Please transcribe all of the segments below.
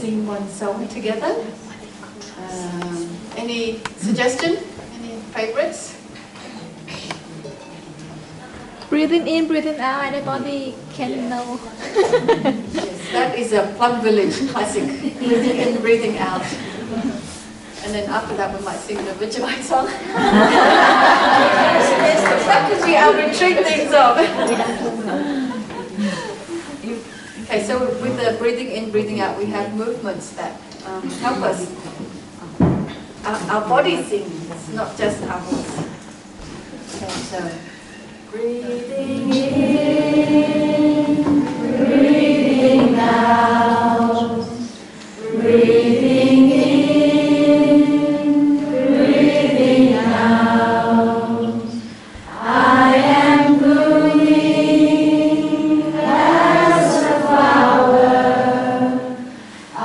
sing one song together. Any suggestion? Any favorites? Breathing in, breathing out, everybody can know. Yes, that is a Plum Village classic. Breathing in, breathing out. And then after that we might sing the Vegemite song. That could be our retreat theme song. Okay, so with the breathing in, breathing out, we have movements that help us. Our body sings, not just our voice. Okay, so breathing in, breathing out, breathing in, breathing out. I am blooming as a flower. I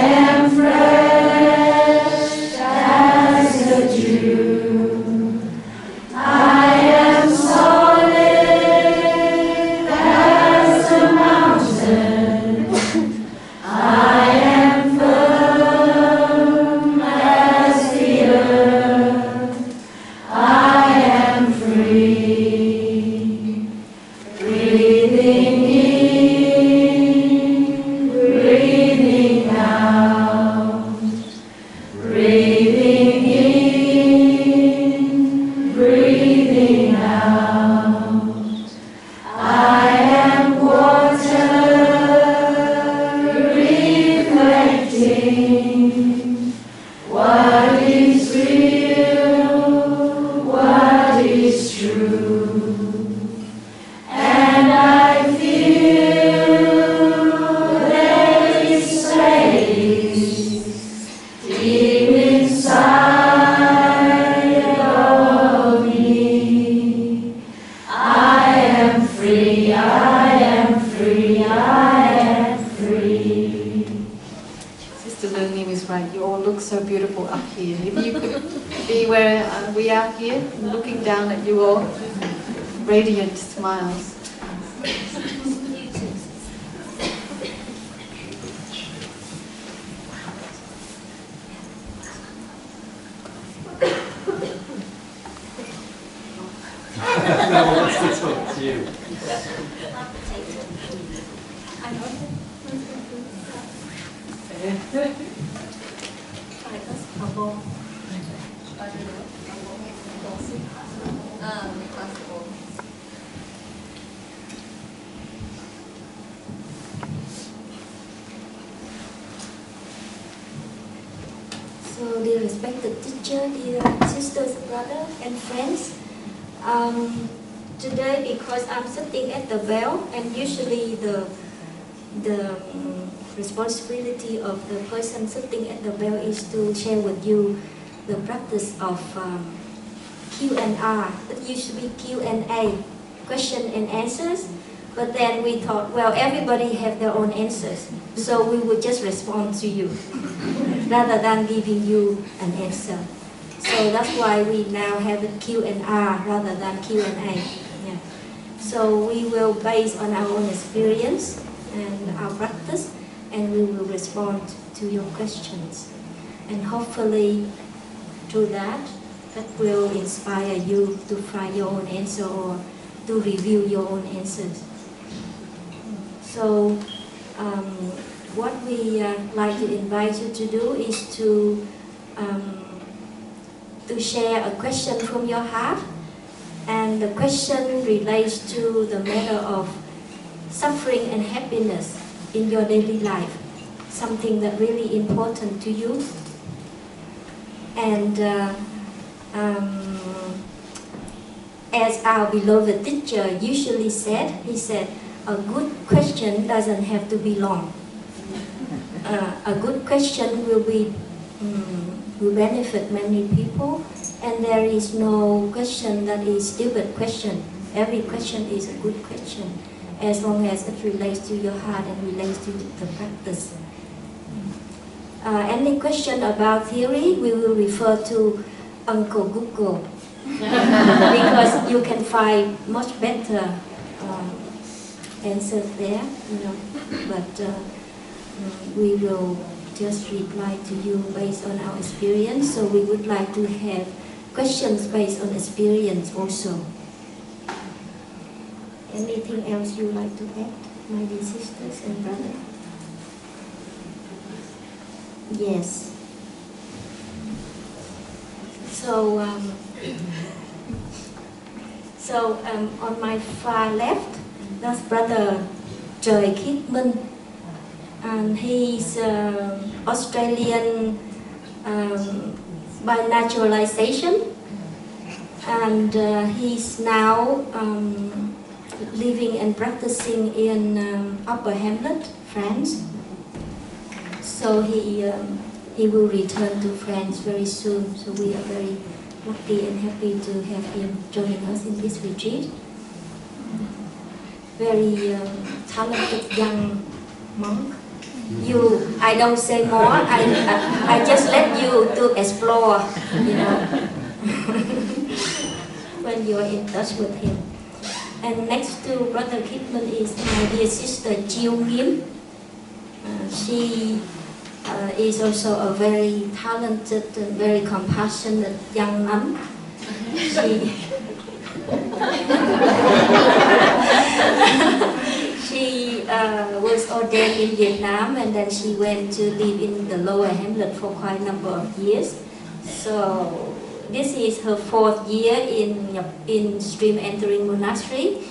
am fresh as the dew. I am solid as a mountain. I am firm as the earth. I am free. Breathing in, breathing out. Breathing in, breathing out. I am water reflecting what is real, what is true. And I feel there is space deep inside of me. I am free, I am free, I am free. Sister Learning is right, you all look so beautiful up here. If you could be where we are here, looking down at you all, radiant smiles. So, dear respected teacher, dear sisters, brothers, and friends, today because I'm sitting at the bell, and usually the responsibility of the person sitting at the bell is to share with you the practice of Q&R. It used to be Q&A, question and answers. But then we thought, well, everybody have their own answers, so we would just respond to you rather than giving you an answer. So that's why we now have it Q&R rather than Q&A. Yeah. So we will base on our own experience and our practice, and we will respond to your questions. And hopefully, through that will inspire you to find your own answer or to review your own answers. So, what we like to invite you to do is to share a question from your heart, and the question relates to the matter of suffering and happiness in your daily life, something that really important to you. And as our beloved teacher usually said, he said, a good question doesn't have to be long. A good question will benefit many people, and there is no question that is stupid question. Every question is a good question, as long as it relates to your heart and relates to the practice. Any question about theory, we will refer to Uncle Google, because you can find much better answers there, you know. But we will just reply to you based on our experience. So we would like to have questions based on experience also. Anything else you like to add, my dear sisters and brothers? Yes. So, on my far left, that's Brother Trời Khiết Minh, and he's Australian by naturalization, and he's now living and practicing in Upper Hamlet, France. So he will return to France very soon. So we are very lucky and happy to have him joining us in this retreat. Very talented young monk. I don't say more. I just let you to explore, you know, when you're in touch with him. And next to Brother Kidman is my dear sister Chiêu Nghiêm. She is also a very talented and very compassionate young nun. She was ordained in Vietnam, and then she went to live in the Lower Hamlet for quite a number of years. So this is her 4th year in Stream Entering Monastery,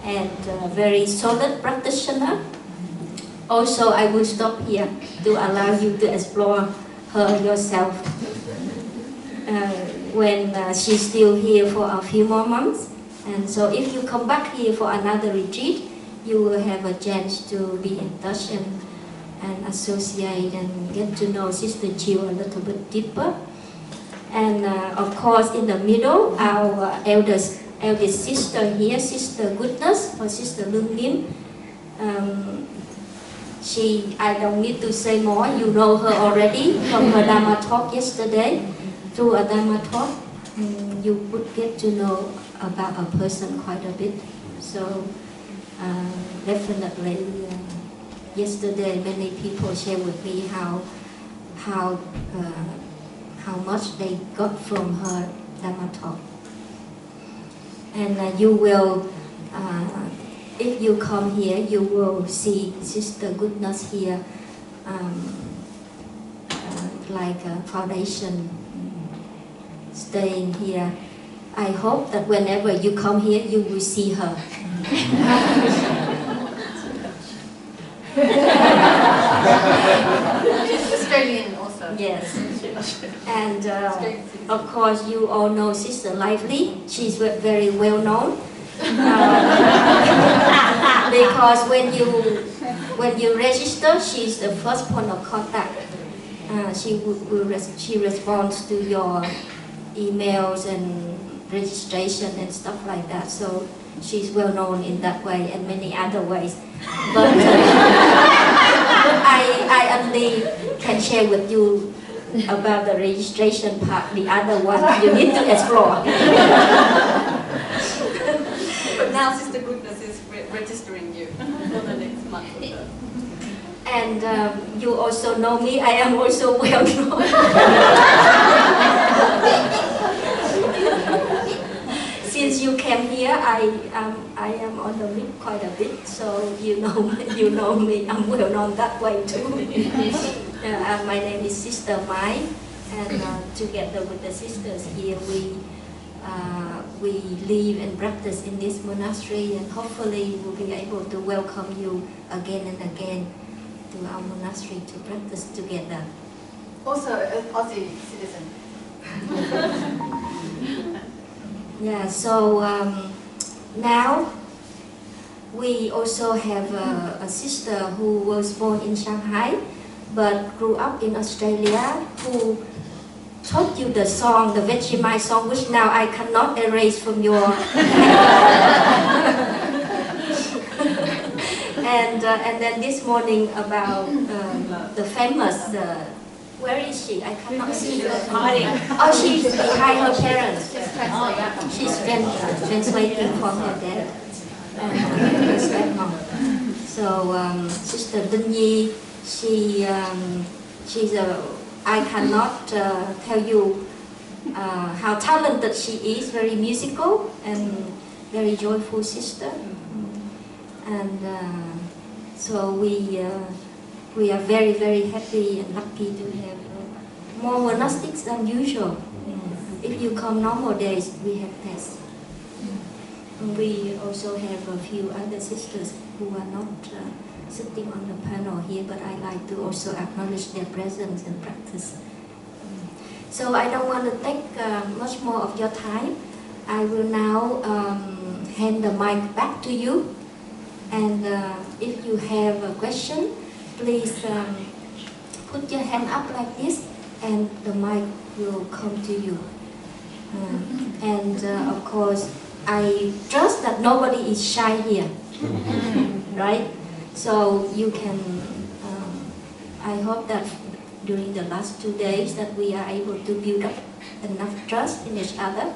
and a very solid practitioner. Also, I will stop here to allow you to explore her yourself when she's still here for a few more months. And so if you come back here for another retreat, you will have a chance to be in touch and associate and get to know Sister Chiêu a little bit deeper. And of course, in the middle, our eldest sister here, Sister Goodness, or Sister Lương Nghiêm. I don't need to say more, you know her already from her Dharma talk yesterday. Through a Dharma talk, you would get to know about a person quite a bit. So definitely, yesterday many people shared with me how much they got from her Dharma talk. And you will, if you come here, you will see Sister Goodness here, like a foundation staying here. I hope that whenever you come here, you will see her. She's Australian also. Yes. And of course, you all know Sister Lively. She's very well known. Because when you register, she's the first point of contact. She responds to your emails and registration and stuff like that. So she's well known in that way and many other ways. But I only can share with you about the registration part. The other one you need to explore. But now Sister Goodness is registering you for the next month or so. And you also know me. I am also well known. Since you came here, I am on the list quite a bit, so you know me. I'm well known that way too. My name is Sister Mai, and together with the sisters here, we live and practice in this monastery, and hopefully we'll be able to welcome you again and again to our monastery to practice together. Also an Aussie citizen. Yeah, so now we also have a sister who was born in Shanghai but grew up in Australia, who taught you the song, the Vegemite song, which now I cannot erase from your and then this morning about the famous, where is she? I cannot see her. Oh, she's behind her parents. She's translating from her dad. So Sister Linh Nhi, I cannot tell you how talented she is, very musical and very joyful sister. And so we are very, very happy and lucky to have more monastics than usual. If you come normal days, we have tests. We also have a few other sisters who are not sitting on the panel here, but I like to also acknowledge their presence and practice. So I don't want to take much more of your time. I will now hand the mic back to you. And if you have a question, please put your hand up like this, and the mic will come to you. And of course, I trust that nobody is shy here, right? So you can, I hope that during the last 2 days that we are able to build up enough trust in each other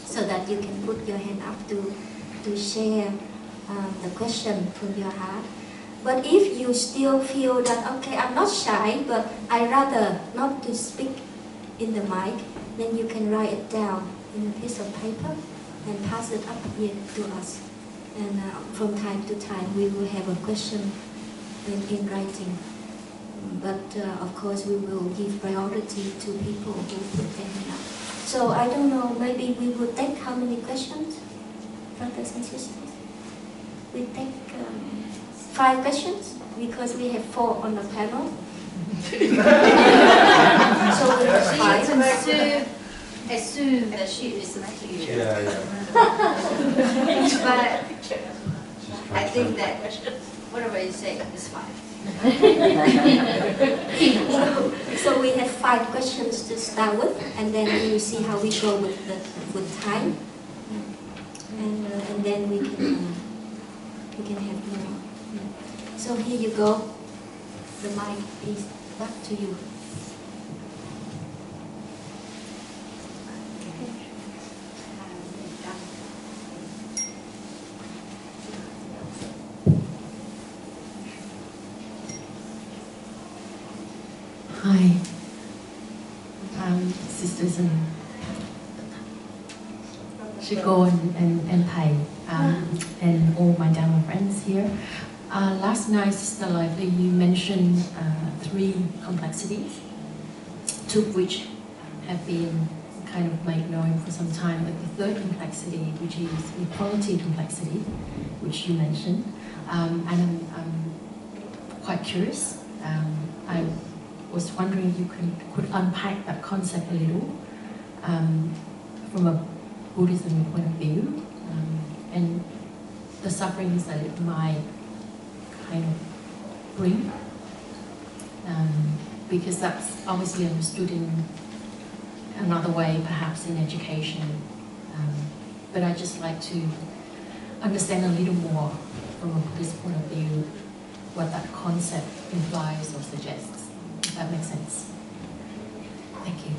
so that you can put your hand up to share the question from your heart. But if you still feel that, okay, I'm not shy, but I rather not to speak in the mic, then you can write it down in a piece of paper and pass it up here to us. And from time to time, we will have a question in writing. But of course, we will give priority to people who put their hand up. So I don't know, maybe we will take how many questions, brothers and sisters? We take 5 questions because we have 4 on the panel. So we have 5. Assume that she is not here. Yeah. But I think that whatever you say is fine. So we have 5 questions to start with, and then we will see how we go with time, and then we can have more. So here you go. The mic is back to you. Hi, sisters and Shiko and Pai, and all my Dharma friends here. Last night, Sister Lively, you mentioned 3 complexities, 2 of which have been kind of made known for some time, but the 3rd complexity, which is equality complexity, which you mentioned, and I'm quite curious. I was wondering if you could unpack that concept a little from a Buddhism point of view, and the sufferings that it might kind of bring, because that's obviously understood in another way, perhaps in education, but I'd just like to understand a little more from a Buddhist point of view what that concept implies or suggests, if that makes sense. Thank you.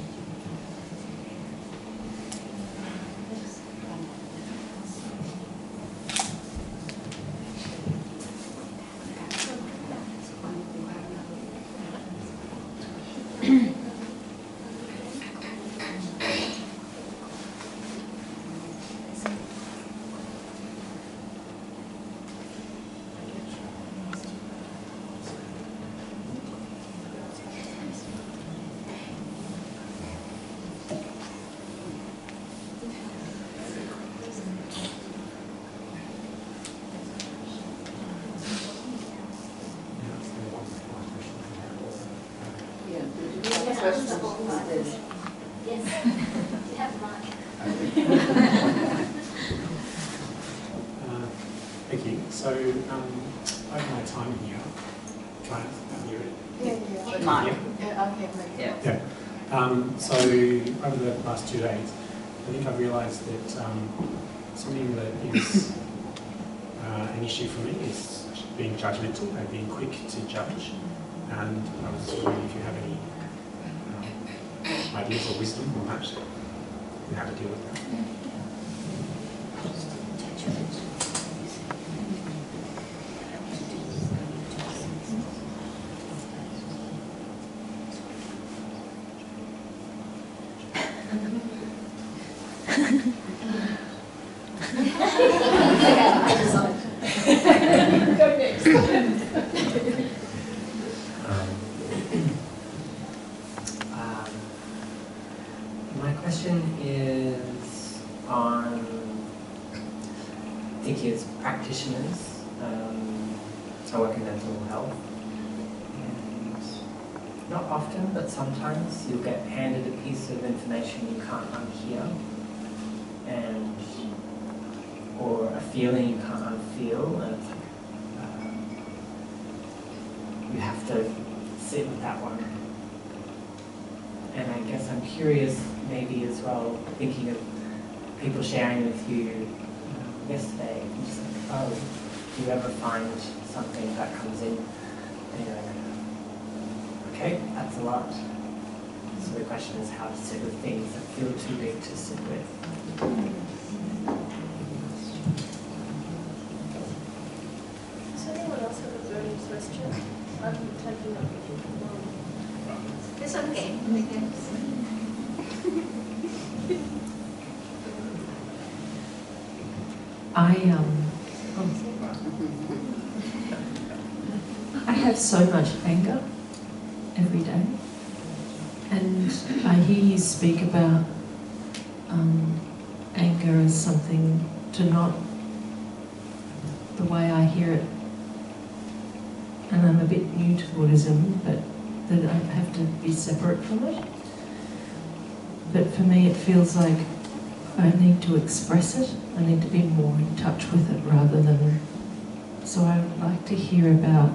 Thank you. So, over my time here, try and hear it. So, over the last 2 days, I think I've realised that something that is an issue for me is being judgmental and being quick to judge. And I was wondering if you have any ideas or wisdom on that, and how to deal with that. Go next. My question is on, I think it's practitioners. I work in mental health, and not often, but sometimes you'll get handed a piece of information you can't unhear, and or a feeling you can't unfeel, and you have to sit with that one. And I guess I'm curious, maybe as well, thinking of people sharing with you yesterday, just like, oh, do you ever find something that comes in and you're like, okay, that's a lot. So the question is how to sit with things that feel too big to sit with. Does anyone else have a burning question? I'm taking up if you can. It's okay. I have so much anger every day, and I hear you speak about anger as something to not, the way I hear it, and I'm a bit new to Buddhism, but that I have to be separate from it. But for me it feels like I need to express it, I need to be more in touch with it rather than... So I would like to hear about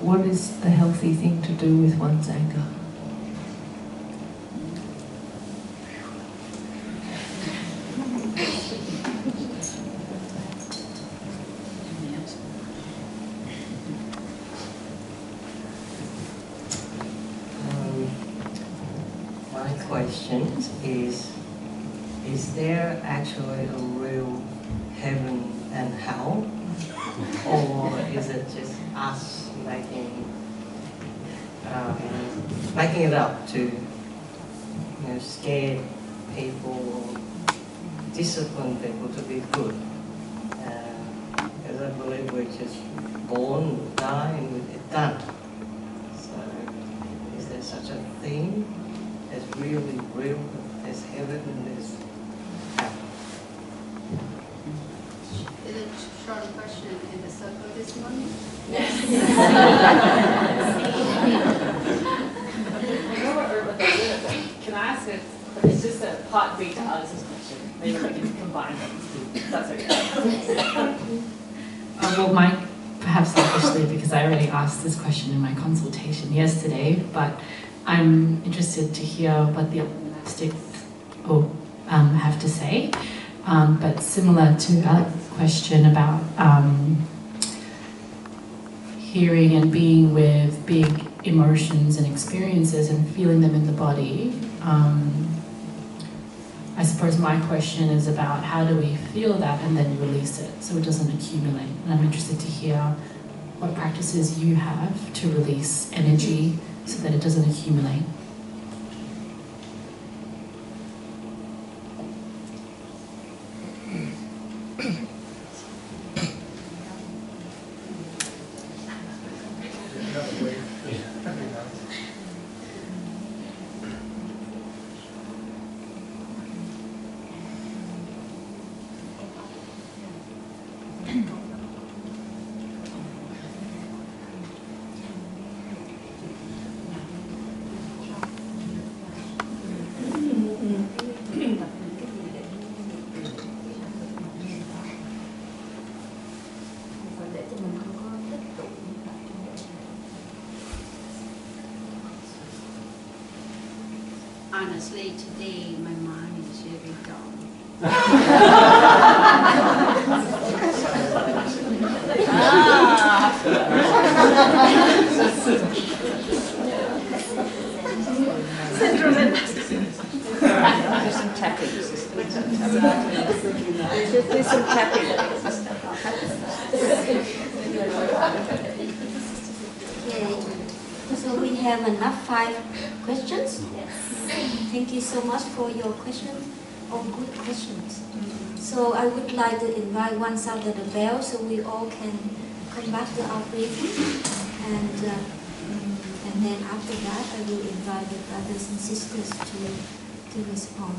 what is the healthy thing to do with one's anger? My question is there actually a real heaven and hell? Or is it just us making it up to scare people, discipline people to be good? Because I believe we're just born, we die, and we're done. So is there such a thing as really real? There's heaven and there's hell. Is it a short question in the circle this morning? Can I ask it? It's just a part B to Alice's question. Maybe we can combine them. That's okay. Well, perhaps selfishly, because I already asked this question in my consultation yesterday, but I'm interested to hear what the monastics have to say. But similar to Alex's question about hearing and being with big emotions and experiences and feeling them in the body, I suppose my question is about how do we feel that and then release it so it doesn't accumulate. And I'm interested to hear what practices you have to release energy so that it doesn't accumulate. Honestly, today my mind is very dull. Do some tapping. Just do some tapping. Okay. have enough 5 questions? Yes. Thank you so much for your questions. All good questions. So I would like to invite once after the bell, so we all can come back to our briefing, and then after that I will invite the brothers and sisters to respond.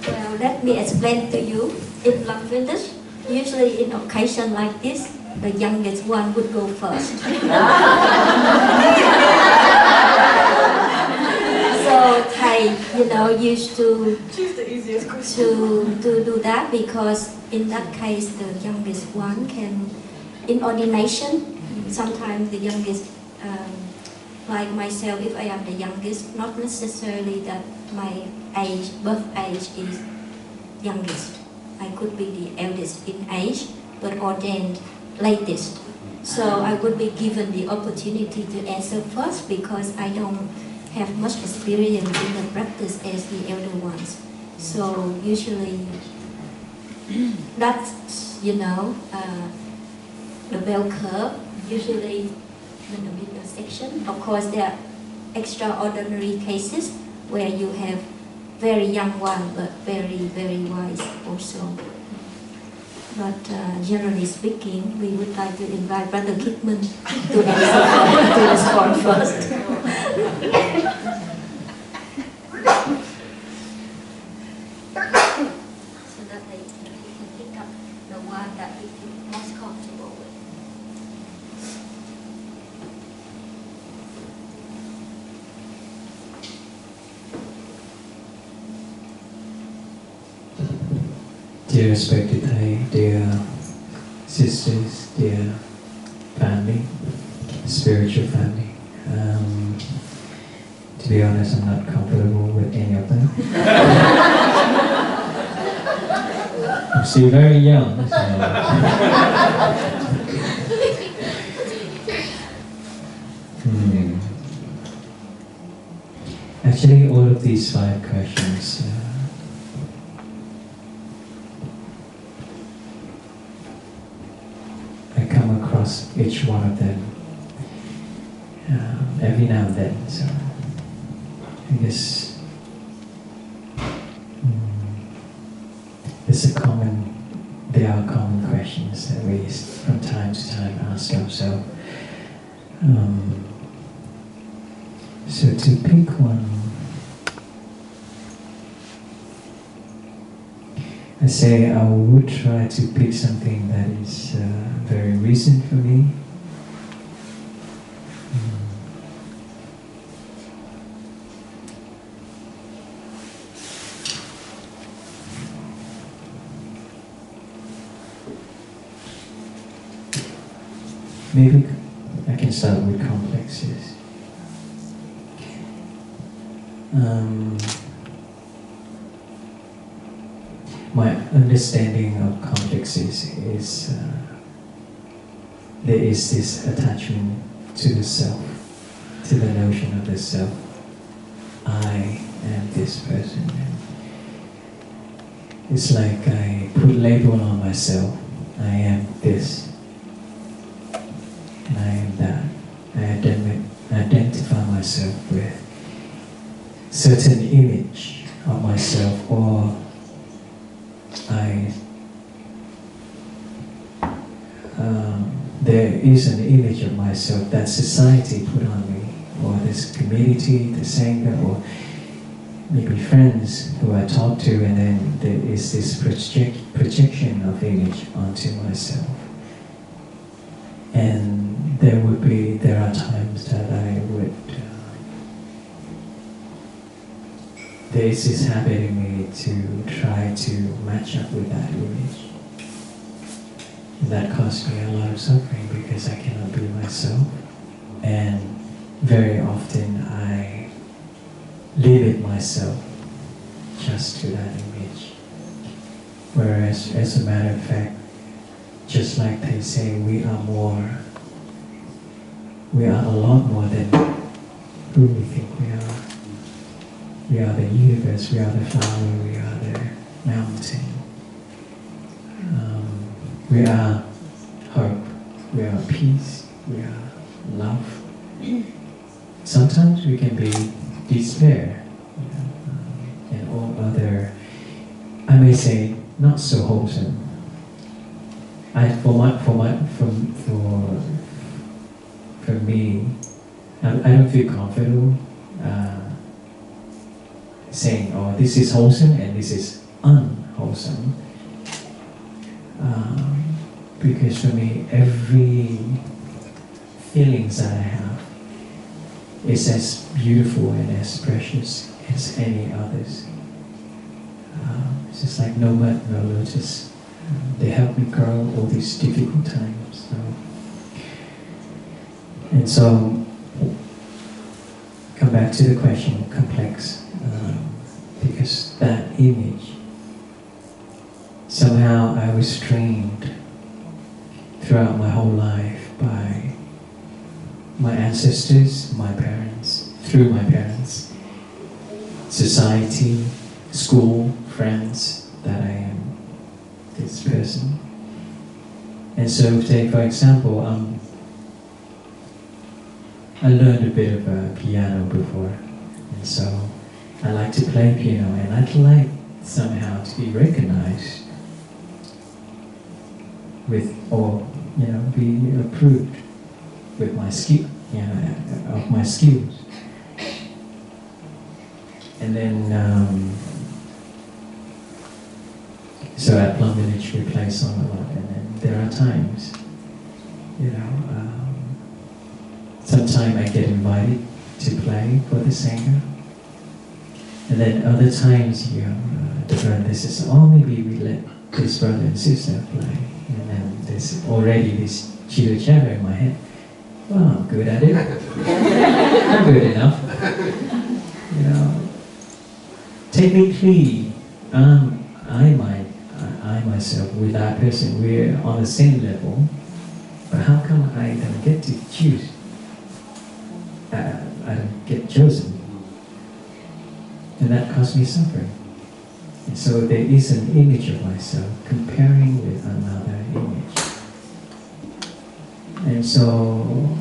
Well, let me explain to you. In Lamvendish, usually in occasion like this, the youngest one would go first. So Thầy, used to Choose the easiest question. to do that, because in that case the youngest one can, in ordination, sometimes the youngest, like myself, if I am the youngest, not necessarily that my birth age is youngest. I could be the eldest in age, but ordained latest. So I would be given the opportunity to answer first, because I don't have much experience in the practice as the elder ones. So usually that's, the bell curve, usually in the middle section. Of course, there are extraordinary cases where you have very young one, but very, very wise also. But generally speaking, we would like to invite Brother Kidman to answer, to respond first. So that they can pick up the one that we feel most comfortable with. Dear respected Thầy, dear sisters, dear family, spiritual family, to be honest, I'm not comfortable with any of them. I'm still very young, so Actually, all of these 5 questions I come across each one of them every now and then, so I guess there are common questions that we from time to time ask ourselves. So to pick one, I say I would try to pick something that is very recent for me. Maybe I can start with complexes. My understanding of complexes is there is this attachment to the self, to the notion of the self. I am this person. It's like I put label on myself. I am this, and I am that. I identify myself with certain image of myself, or there is an image of myself that society put on me, or this community, the Sangha, or maybe friends who I talk to, and then there is this projection of image onto myself. And there are times that I would, there is this habit in me to try to match up with that image. And that caused me a lot of suffering because I cannot be myself. And very often I limit myself just to that image. Whereas, as a matter of fact, just like they say, we are a lot more than who we think we are. We are the universe, we are the flower, we are the mountain. We are hope, we are peace, we are love. Sometimes we can be despair, and all other, I may say, not so wholesome. For me, I don't feel comfortable saying, oh, this is wholesome and this is unwholesome. Because for me, every feelings that I have is as beautiful and as precious as any others. It's just like no mud, no lotus. They help me grow all these difficult times. And so, come back to the question, complex, because that image, somehow I was trained throughout my whole life by my ancestors, my parents, through my parents, society, school, friends, that I am this person. And so, say for example, I learned a bit of piano before, and so I like to play piano, and I'd like somehow to be recognized with, or be approved with my skill, of my skills. And then, so at Plum Village we play song a lot, and then there are times, sometimes I get invited to play for the Sangha, and then other times, the brother says, oh, maybe we let this brother and sister play, and then there's already this chitter-chatter in my head. Well, I'm good at it. I'm good enough. Technically, I myself, with that person, we're on the same level, but how come I don't get to choose? I don't get chosen. And that caused me suffering. And so there is an image of myself comparing with another image. And so,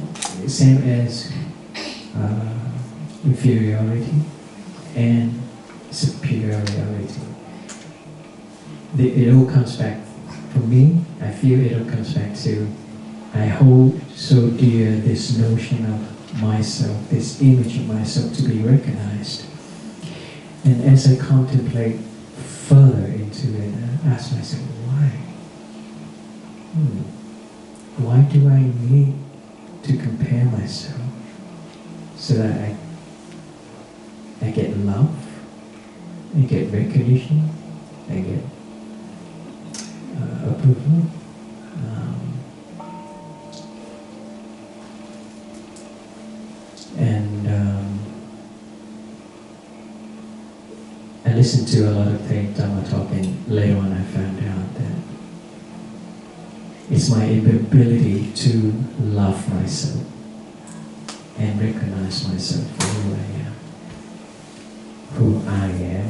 same as inferiority and superiority. It all comes back, for me, I feel it all comes back to, I hold so dear this notion of myself, this image of myself to be recognized. And as I contemplate further into it, I ask myself, why? Why do I need to compare myself so that I get love, I get recognition, I get approval? I listened to a lot of Dhamma talk, and later on I found out that it's my inability to love myself and recognize myself for who I am.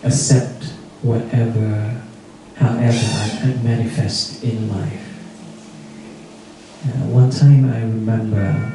Accept however I manifest in life. One time I remember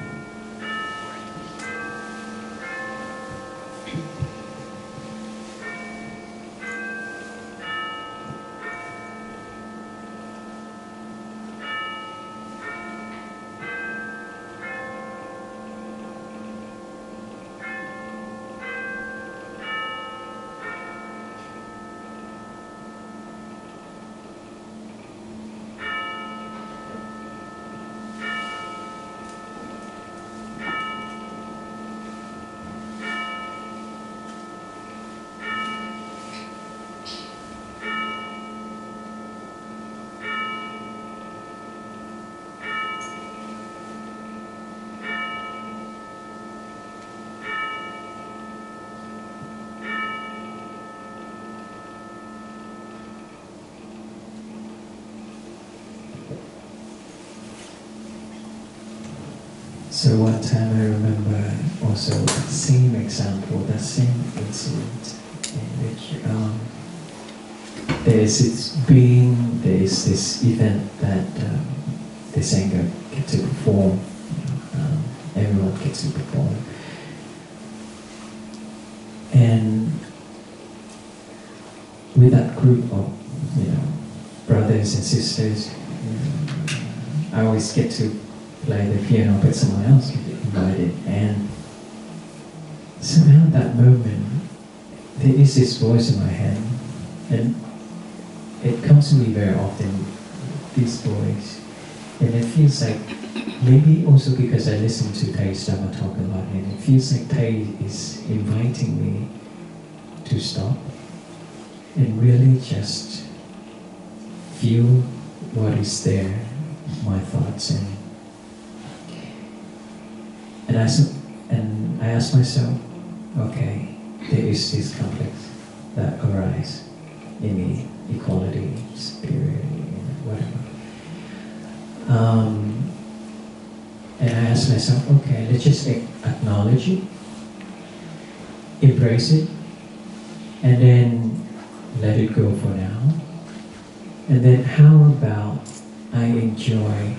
So one time I remember also the same example, the same incident, in which there is this event that the singer gets to perform. Everyone gets to perform, and with that group of brothers and sisters, I always get to play the piano, but someone else can get invited. And somehow that moment, there is this voice in my head, and it comes to me very often, this voice, and it feels like, maybe also because I listen to Thay's Dhamma talk a lot, and it feels like Thay is inviting me to stop and really just feel what is there, my thoughts, and I ask myself, okay, there is this complex that arises in me, equality, superiority, whatever. And I ask myself, okay, let's just acknowledge it, embrace it, and then let it go for now. And then how about I enjoy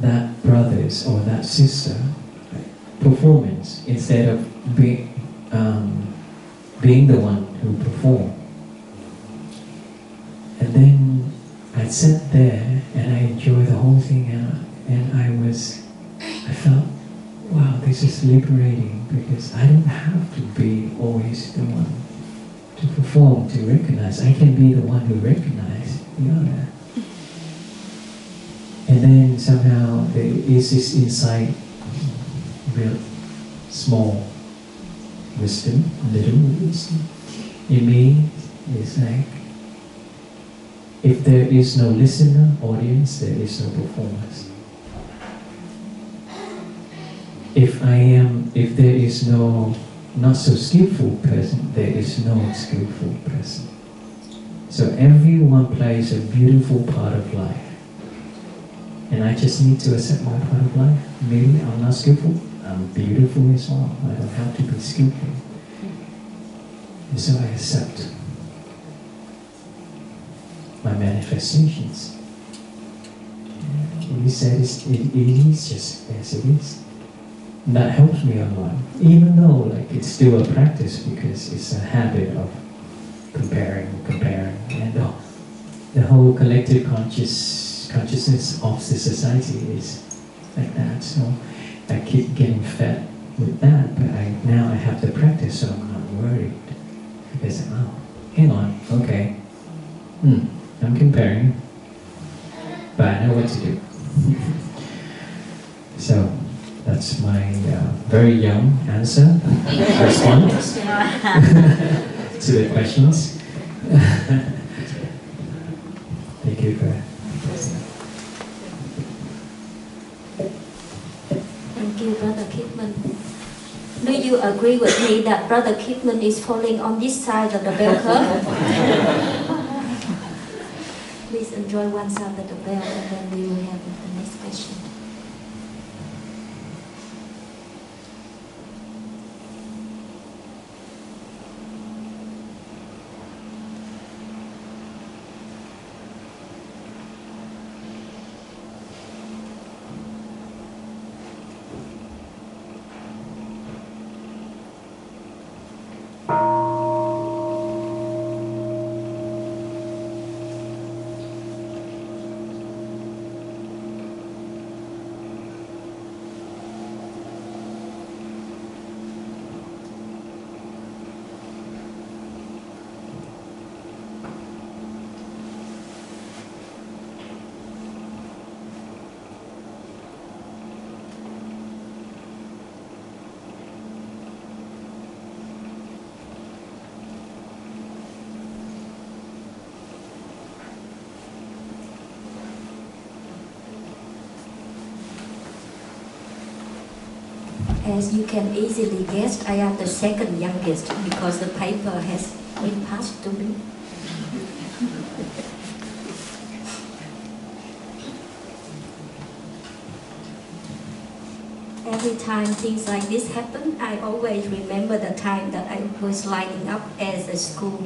that brother's or that sister performance instead of being the one who performed. And then I sat there and I enjoyed the whole thing, and I felt, wow, this is liberating, because I don't have to be always the one to perform, to recognize. I can be the one who recognizes the other. And then somehow there is this insight, real small wisdom, little wisdom in me. It's like, if there is no listener, audience, there is no performance. If there is no not so skillful person, there is no skillful person. So everyone plays a beautiful part of life. And I just need to accept my part of life. Maybe I'm not skillful, I'm beautiful as well. I don't have to be skillful. And so I accept my manifestations. He said it is just as it is. And that helps me a lot, even though it's still a practice, because it's a habit of comparing, and the whole collective consciousness of the society is like that. So I keep getting fed with that, but now I have the practice, so I'm not worried, because hang on, okay, I'm comparing, but I know what to do. So that's my very young response to the questions. Thank you for. Thank you, Brother Kidman. Do you agree with me that Brother Kidman is falling on this side of the bell curve? Please enjoy one side of the bell, and then we will have the next question. As you can easily guess, I am the second youngest because the paper has been passed to me. every time things like this happen, I always remember the time that I was lining up as a school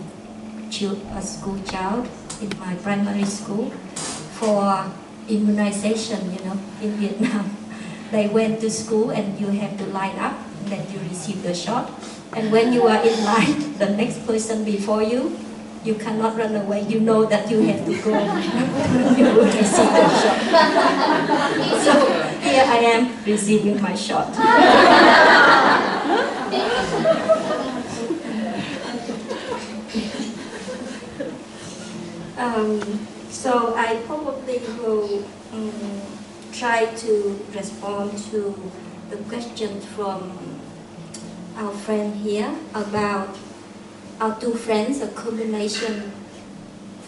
child in my primary school for immunization, in Vietnam. They went to school and you have to line up, and then you receive the shot. And when you are in line, the next person before you cannot run away. You know that you have to go. You will receive the shot. So here I am receiving my shot. So I probably will try to respond to the question from our friend here about our two friends, a combination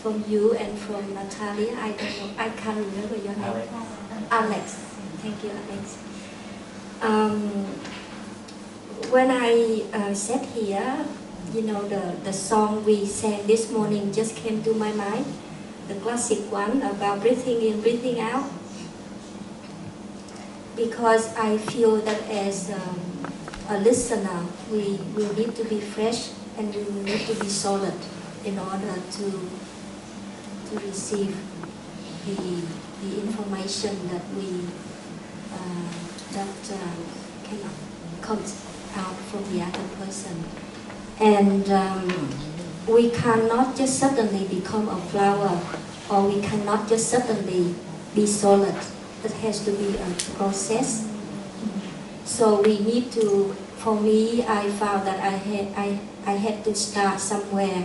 from you and from Natalia. I don't know, I can't remember your name. Alex. Thank you, Alex. When I sat here, the song we sang this morning just came to my mind. The classic one about breathing in, breathing out. Because I feel that as a listener, we need to be fresh and we need to be solid in order to receive the information that comes out from the other person. And we cannot just suddenly become a flower, or we cannot just suddenly be solid. It has to be a process. So we need to, for me, I found that I had to start somewhere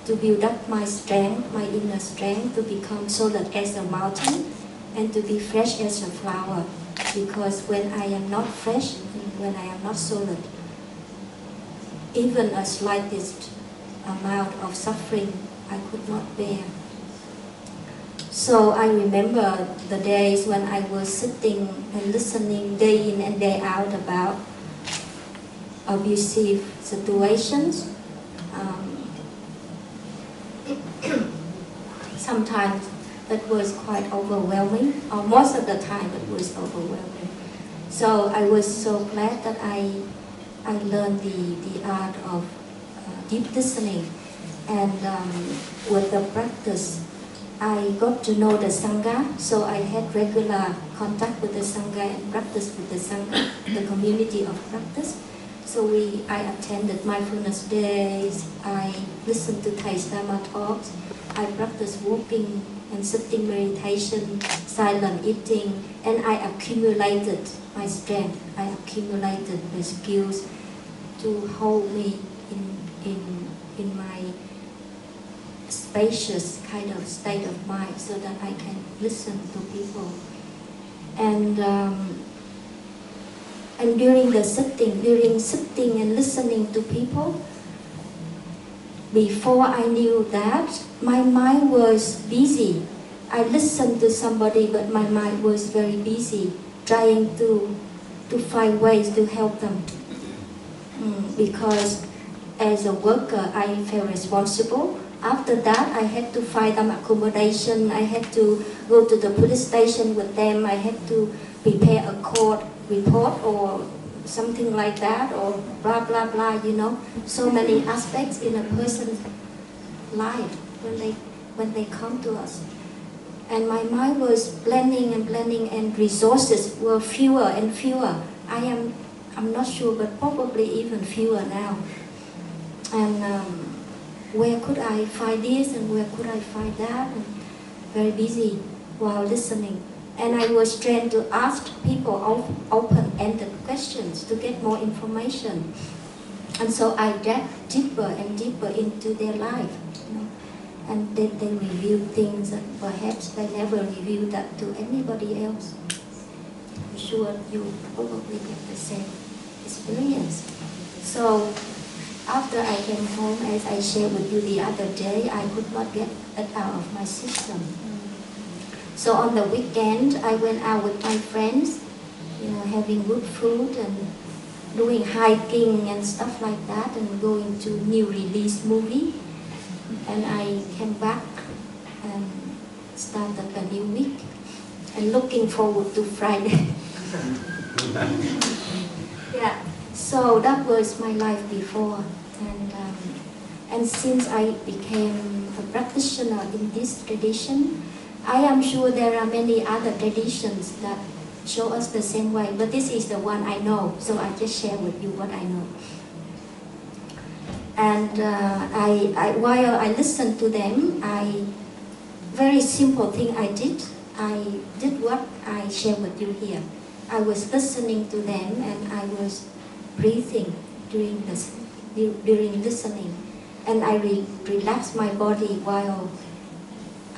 to build up my strength, my inner strength, to become solid as a mountain and to be fresh as a flower. Because when I am not fresh, when I am not solid, even a slightest amount of suffering I could not bear. So I remember the days when I was sitting and listening day in and day out about abusive situations. Sometimes it was quite overwhelming, or most of the time it was overwhelming. So I was so glad that I learned the art of deep listening, and with the practice I got to know the Sangha, so I had regular contact with the Sangha and practice with the Sangha, the community of practice. So I attended mindfulness days, I listened to Thai Dharma talks, I practiced walking and sitting meditation, silent eating, and I accumulated my strength, I accumulated the skills to hold me in my spacious kind of state of mind so that I can listen to people. And during sitting and listening to people, before I knew that, my mind was busy. I listened to somebody, but my mind was very busy, trying to find ways to help them. Because as a worker, I felt responsible. After that, I had to find them accommodation. I had to go to the police station with them. I had to prepare a court report or something like that, or blah, blah, blah, So many aspects in a person's life when they come to us. And my mind was blending, and resources were fewer and fewer. I'm not sure, but probably even fewer now. And where could I find this and where could I find that? And very busy while listening. And I was trained to ask people open-ended questions to get more information. And so I dug deeper and deeper into their life. And they revealed things that perhaps they never revealed that to anybody else. I'm sure you probably get the same experience. So after I came home, as I shared with you the other day, I could not get it out of my system. So on the weekend, I went out with my friends, having good food and doing hiking and stuff like that, and going to new release movie. And I came back and started a new week and looking forward to Friday. Yeah, so that was my life before, and since I became a practitioner in this tradition, I am sure there are many other traditions that show us the same way, but this is the one I know, so I just share with you what I know. And while I listened to them, very simple thing I did what I share with you here. I was listening to them and I was breathing during listening, and I relaxed my body while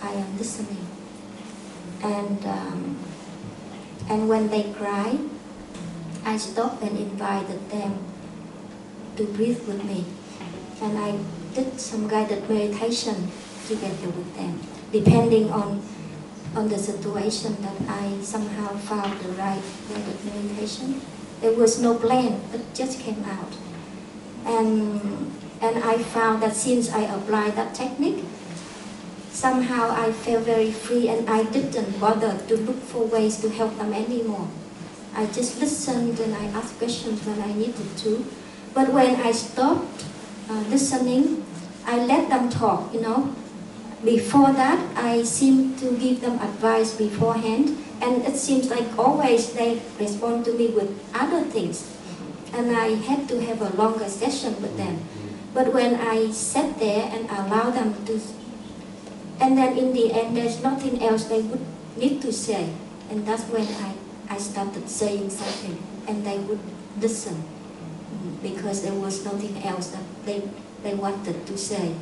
I am listening. And when they cry, I stopped and invited them to breathe with me. And I did some guided meditation together with them, depending on the situation that I somehow found the right guided meditation. There was no plan, it just came out. And I found that since I applied that technique, somehow I felt very free, and I didn't bother to look for ways to help them anymore. I just listened and I asked questions when I needed to. But when I stopped listening, I let them talk, Before that, I seemed to give them advice beforehand, and it seems like always they respond to me with other things. And I had to have a longer session with them. But when I sat there and allowed them to, and then in the end, there's nothing else they would need to say. And that's when I started saying something, and they would listen, because there was nothing else that they wanted to say.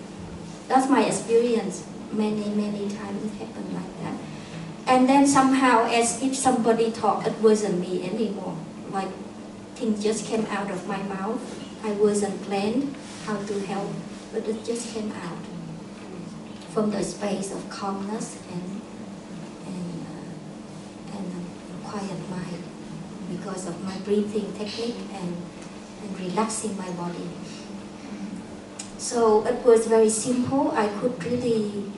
That's my experience. Many times it happened like that. And then somehow, as if somebody talked, it wasn't me anymore. Like things just came out of my mouth. I wasn't planned how to help, but it just came out from the space of calmness and a quiet mind, because of my breathing technique and relaxing my body. So it was very simple. I could really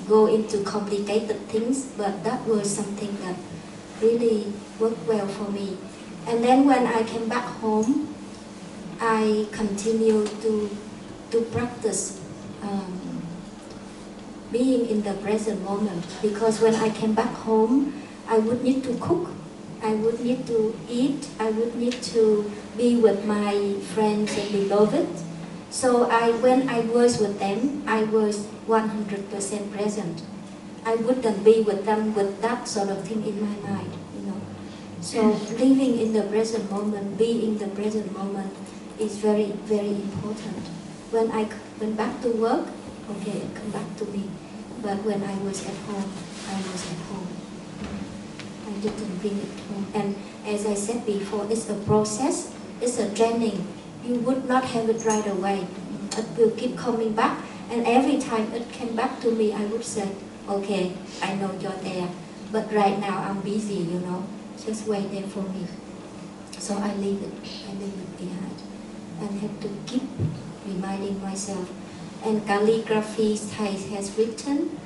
go into complicated things, but that was something that really worked well for me. And then when I came back home, I continued to practice being in the present moment, because when I came back home, I would need to cook, I would need to eat, I would need to be with my friends and beloved. So when I was with them, I was 100% present. I wouldn't be with them with that sort of thing in my mind, So living in the present moment, being in the present moment is very, very important. When I went back to work, okay, it came back to me. But when I was at home, I was at home. I didn't bring it home. And as I said before, it's a process, it's a training. You would not have it right away. It will keep coming back, and every time it came back to me, I would say, okay, I know you're there, but right now I'm busy, just wait there for me. So I leave it behind, and have to keep reminding myself. And calligraphy has written,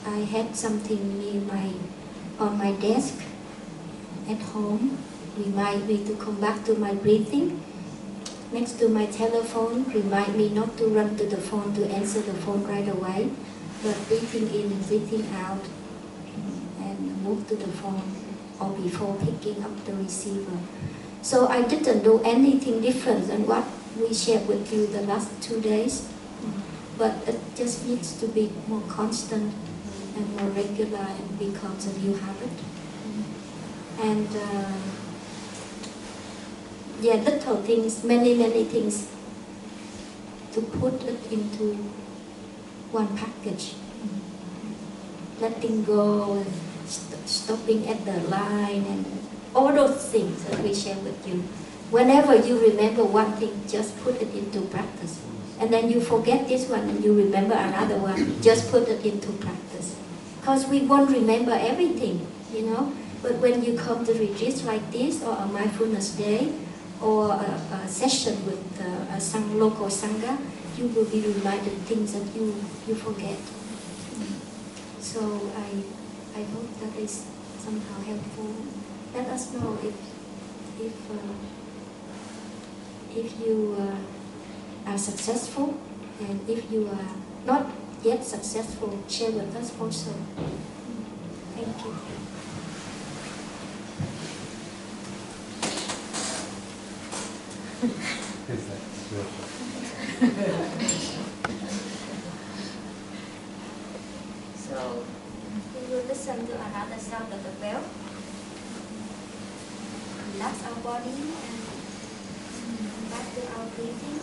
I had something on my desk at home, remind me to come back to my breathing. Next to my telephone, remind me not to run to the phone to answer the phone right away, but breathing in, breathing out, and move to the phone, or before picking up the receiver. So I didn't do anything different than what we shared with you the last 2 days, but it just needs to be more constant and more regular, and becomes a new habit. And little things, many things, to put it into one package. Letting go, and stopping at the line, and all those things that we share with you. Whenever you remember one thing, just put it into practice. And then you forget this one and you remember another one, just put it into practice. Because we won't remember everything, But when you come to retreats like this, or a mindfulness day, or a session with a local sangha, you will be reminded things that you forget. So I hope that is somehow helpful. Let us know if you are successful, and if you are not yet successful, share with us also. Thank you. So we will listen to another sound of the bell. Relax our body and come back to our breathing.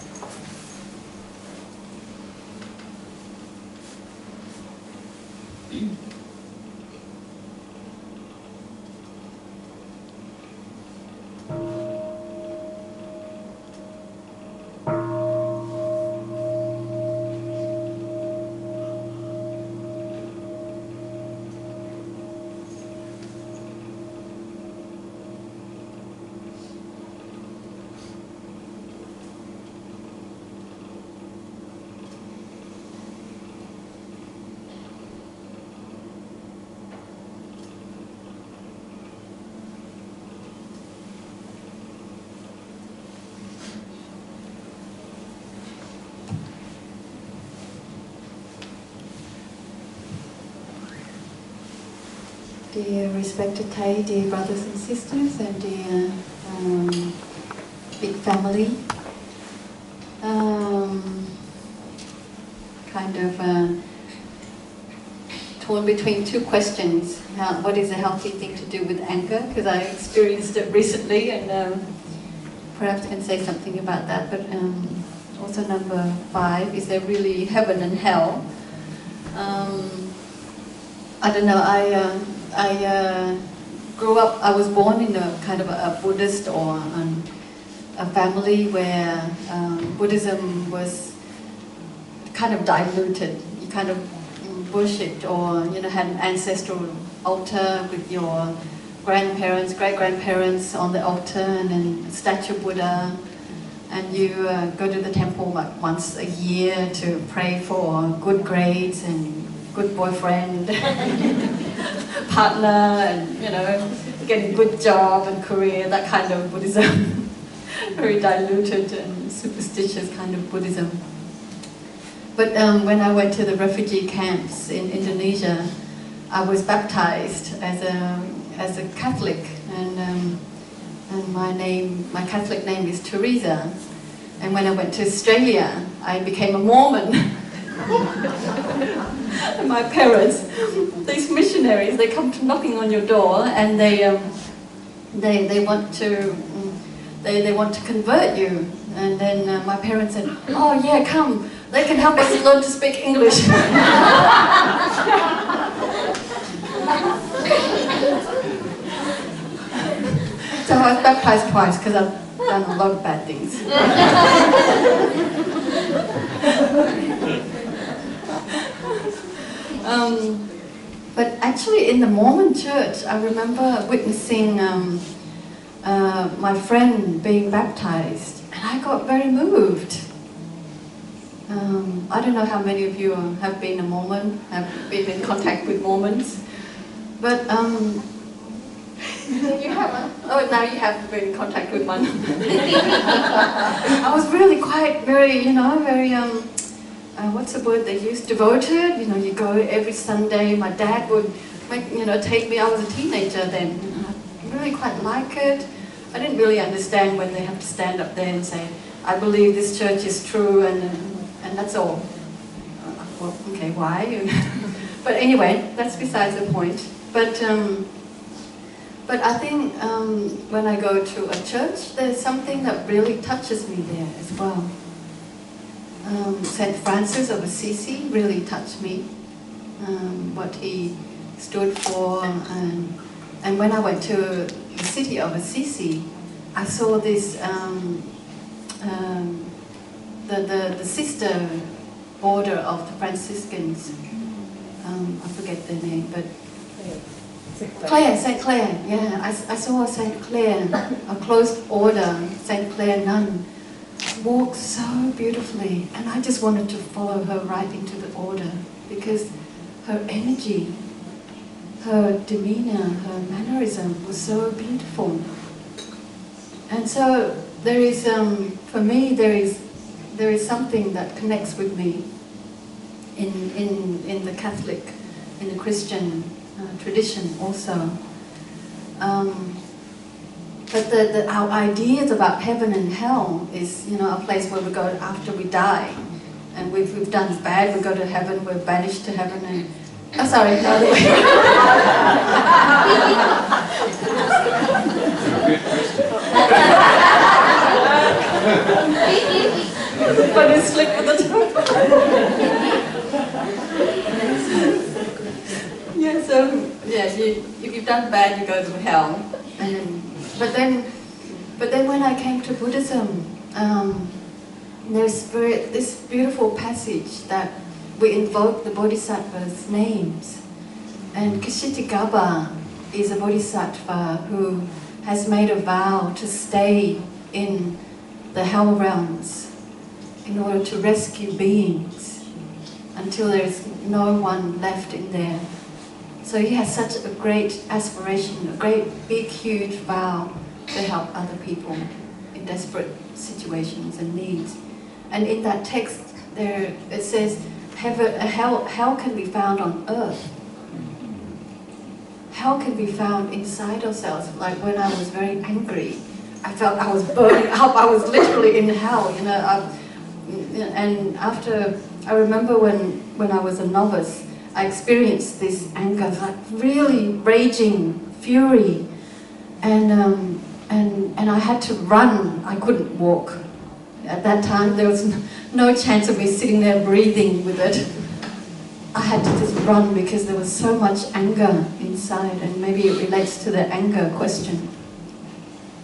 Dear respected Thầy, dear brothers and sisters, and dear big family, kind of torn between two questions. What is a healthy thing to do with anger? Because I experienced it recently, and perhaps can say something about that. But also number 5, is there really heaven and hell? I don't know, I grew up, I was born in a kind of a Buddhist or a family where Buddhism was kind of diluted. You kind of worshipped or, had an ancestral altar with your grandparents, great-grandparents on the altar, and then statue Buddha. And you go to the temple like once a year to pray for good grades and good boyfriend, partner, and get a good job and career, that kind of Buddhism. Very diluted and superstitious kind of Buddhism. But when I went to the refugee camps in Indonesia, I was baptized as a Catholic, and my Catholic name is Teresa. And when I went to Australia, I became a Mormon. And my parents, these missionaries, they come knocking on your door, and they want to convert you. And then my parents said, "Oh yeah, come. They can help us learn to speak English." So I was baptized twice because I've done a lot of bad things. But actually in the Mormon church, I remember witnessing my friend being baptized, and I got very moved. I don't know how many of you have been a Mormon, have been in contact with Mormons, but you have, oh, now you have been in contact with one. I was really quite very, what's the word they use? Devoted. You go every Sunday. My dad would take me. I was a teenager then. I really quite like it. I didn't really understand when they have to stand up there and say, "I believe this church is true," and that's all. Well, okay, why? But anyway, that's besides the point. But I think when I go to a church, there's something that really touches me there as well. St. Francis of Assisi really touched me, what he stood for. And when I went to the city of Assisi, I saw this, the sister order of the Franciscans. I forget their name, but St. Clare, yeah. I saw St. Clare, a closed order, St. Clare nun, walk so beautifully, and I just wanted to follow her right into the order because her energy her demeanor, her mannerism was so beautiful. And so there is, for me, there is something that connects with me in the Catholic, in the Christian tradition also. But our ideas about heaven and hell is, you know, a place where we go after we die. And we've done bad, we go to heaven, we're banished to heaven and... Oh, sorry, no, other way. But it's slick with the tongue. Yeah, so, yeah, if you've done bad, you go to hell. And but then when I came to Buddhism, there's this beautiful passage that we invoke the Bodhisattva's names. And Kshitigarbha is a Bodhisattva who has made a vow to stay in the hell realms in order to rescue beings until there's no one left in there. So he has such a great aspiration, a great big huge vow to help other people in desperate situations and needs. And in that text there it says hell can be found on earth. Hell can be found inside ourselves. Like when I was very angry, I felt I was burning up, I was literally in hell, you know. And after, I remember when I was a novice, I experienced this anger, like really raging fury, and I had to run. I couldn't walk. At that time, there was no chance of me sitting there breathing with it. I had to just run because there was so much anger inside, and maybe it relates to the anger question.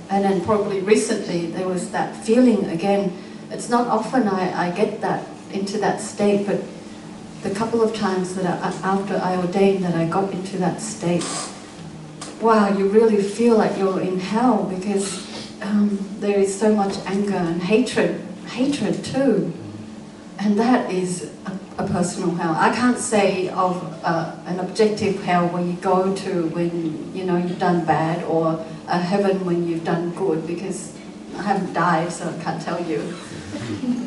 And then probably recently there was that feeling again. It's not often I get that into that state, but the couple of times that after I ordained that I got into that state, wow, you really feel like you're in hell because there is so much anger and hatred too. And that is a personal hell. I can't say of an objective hell where you go to when you know you've done bad, or a heaven when you've done good, because I haven't died, so I can't tell you.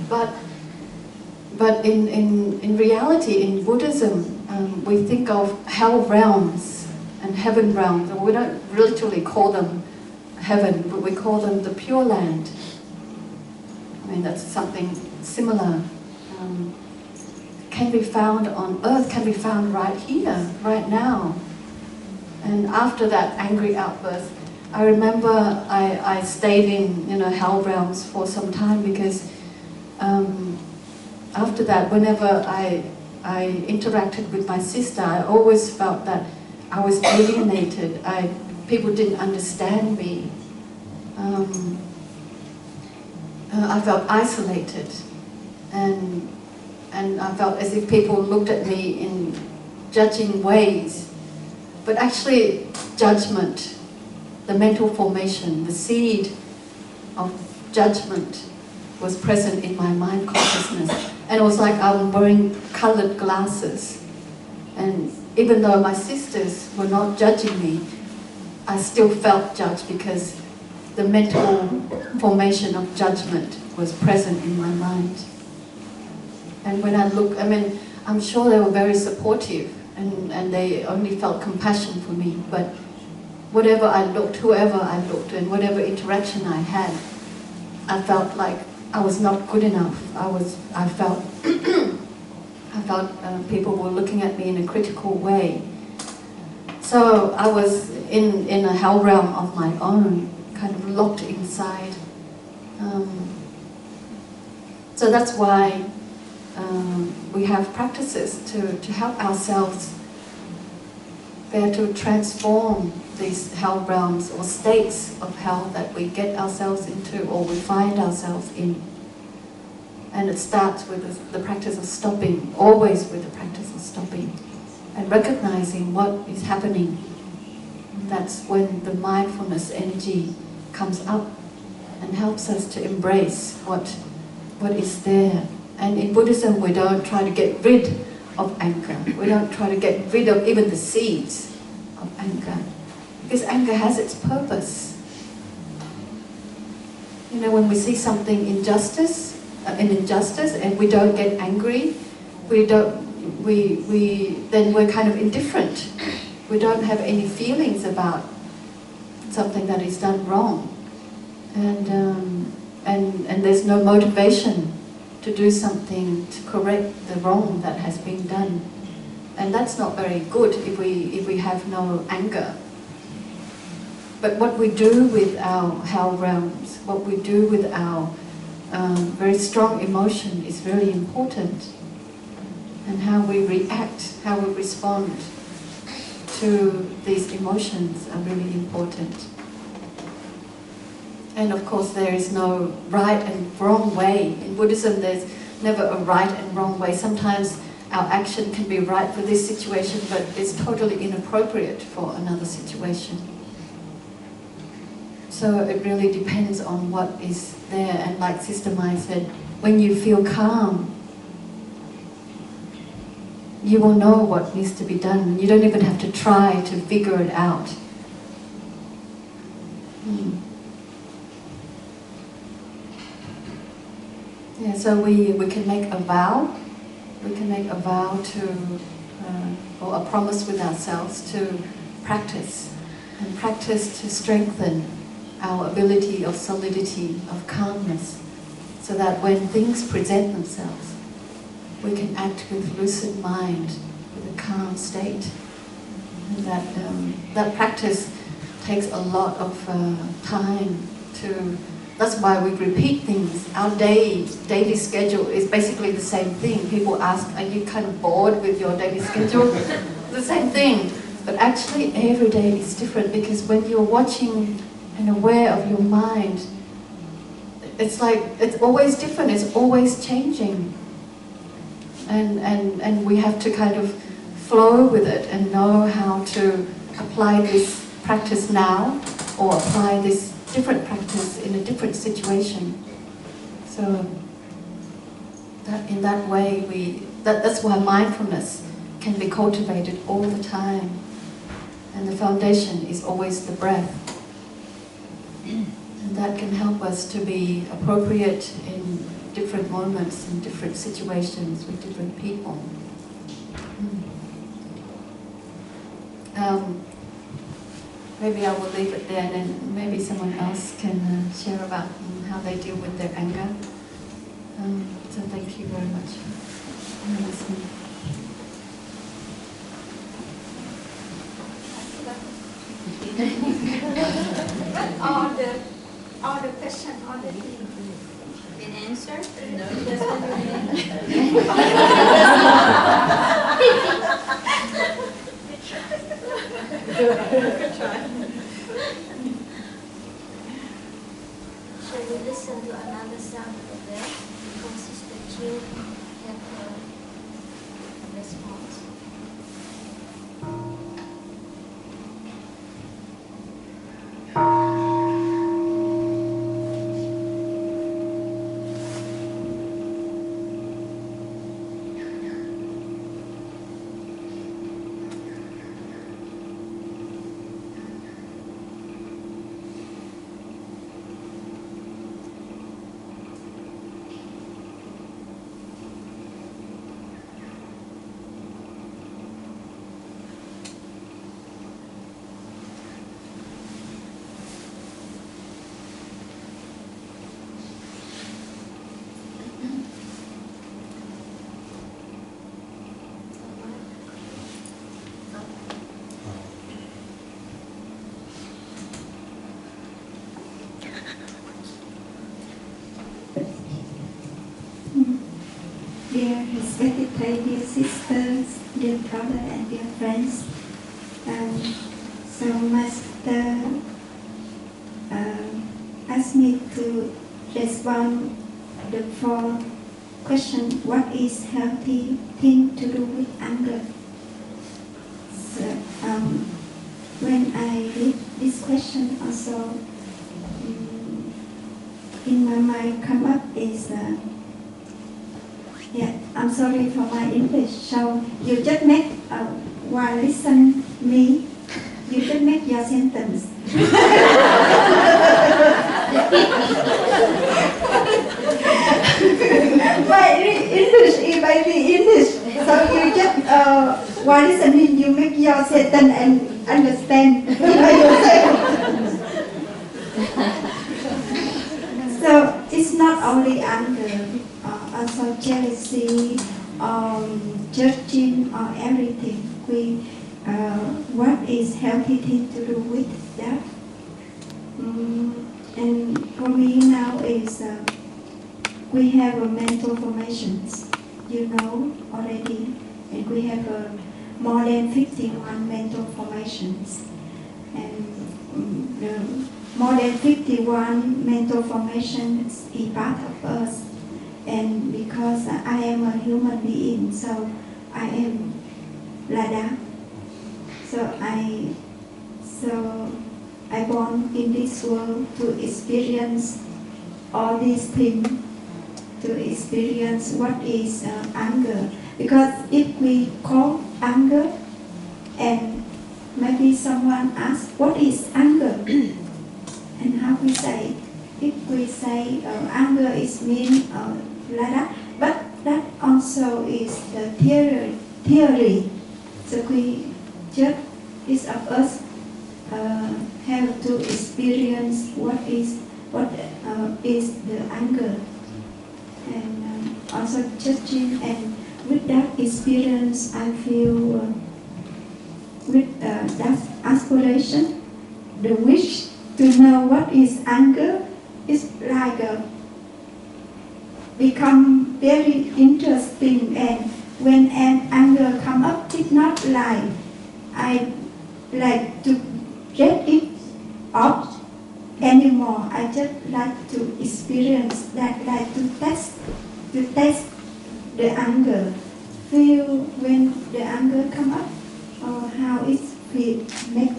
But in reality, in Buddhism, we think of hell realms and heaven realms, and we don't literally call them heaven, but we call them the Pure Land. I mean, that's something similar. Can be found on earth, can be found right here, right now. And after that angry outburst, I remember I stayed in hell realms for some time because after that, whenever I interacted with my sister, I always felt that I was alienated. People didn't understand me. I felt isolated, and I felt as if people looked at me in judging ways. But actually, judgment, the mental formation, the seed of judgment was present in my mind consciousness. And it was like I'm wearing colored glasses. And even though my sisters were not judging me, I still felt judged because the mental formation of judgment was present in my mind. And when I look, I mean, I'm sure they were very supportive and they only felt compassion for me, but whatever I looked, whoever I looked, and whatever interaction I had, I felt like I was not good enough. I felt people were looking at me in a critical way. So I was in a hell realm of my own, kind of locked inside. So that's why we have practices to help ourselves there to transform these hell realms or states of hell that we get ourselves into or we find ourselves in. And it starts with the practice of stopping, always with the practice of stopping and recognizing what is happening. That's when the mindfulness energy comes up and helps us to embrace what is there. And in Buddhism, we don't try to get rid of anger. We don't try to get rid of even the seeds. anger, because anger has its purpose. You know, when we see something injustice, an injustice, and we don't get angry, then we're kind of indifferent. We don't have any feelings about something that is done wrong, and there's no motivation to do something to correct the wrong that has been done, and that's not very good if we have no anger. But what we do with our hell realms, what we do with our very strong emotion is very important, and how we react, how we respond to these emotions are really important. And of course there is no right and wrong way. In Buddhism there's never a right and wrong way. Sometimes our action can be right for this situation, but it's totally inappropriate for another situation. So it really depends on what is there. And like Sister Mai said, when you feel calm, you will know what needs to be done. You don't even have to try to figure it out. Yeah, so we can make a vow. We can make a vow to, or a promise with ourselves to practice, and practice to strengthen our ability of solidity, of calmness, so that when things present themselves, we can act with lucid mind, with a calm state. And that practice takes a lot of time to. That's why we repeat things. Our daily schedule is basically the same thing. People ask, are you kind of bored with your daily schedule? The same thing. But actually every day is different, because when you're watching and aware of your mind, it's like, it's always different, it's always changing. And we have to kind of flow with it and know how to apply this practice now, or apply this different practice in a different situation. So that in that way that's why mindfulness can be cultivated all the time. And the foundation is always the breath. And that can help us to be appropriate in different moments, in different situations, with different people. Maybe I will leave it there, and then maybe someone else can share about how they deal with their anger. So thank you very much for listening. all the questions, all the things been answered? No. Good try. Shall we listen to another sound of the bell before Sister Jill have her response? Dear respected dear sisters, dear brother and dear friends, so Master asked me to respond the 4 questions. What is healthy thing to do with anger? So when I read this question, also in my mind come up is. Yeah, I'm sorry for my English. So you just make while listen me, you just make your sentence. My English is maybe English, so you just while listening, you make your sentence and understand what you say. So it's not only anger, also jealousy, judging, or everything. What is healthy thing to do with that? And for me now is we have a mental formations, you know already, and we have more than 51 mental formations, and more than 51 mental formations is part of us. And because I am a human being, so I am like that. So I born in this world to experience all these things, to experience what is anger. Because if we call anger, and maybe someone asks, what is anger? And how we say, if we say anger is mean like that, but that also is the theory. So we just, each of us have to experience what is the anger, and also judging. And with that experience, I feel with that aspiration, the wish to know what is anger is like become very interesting. And when an anger come up, it's not like I like to get it off anymore. I just like to experience that, like to test the anger, feel when the anger come up, or how it feel, make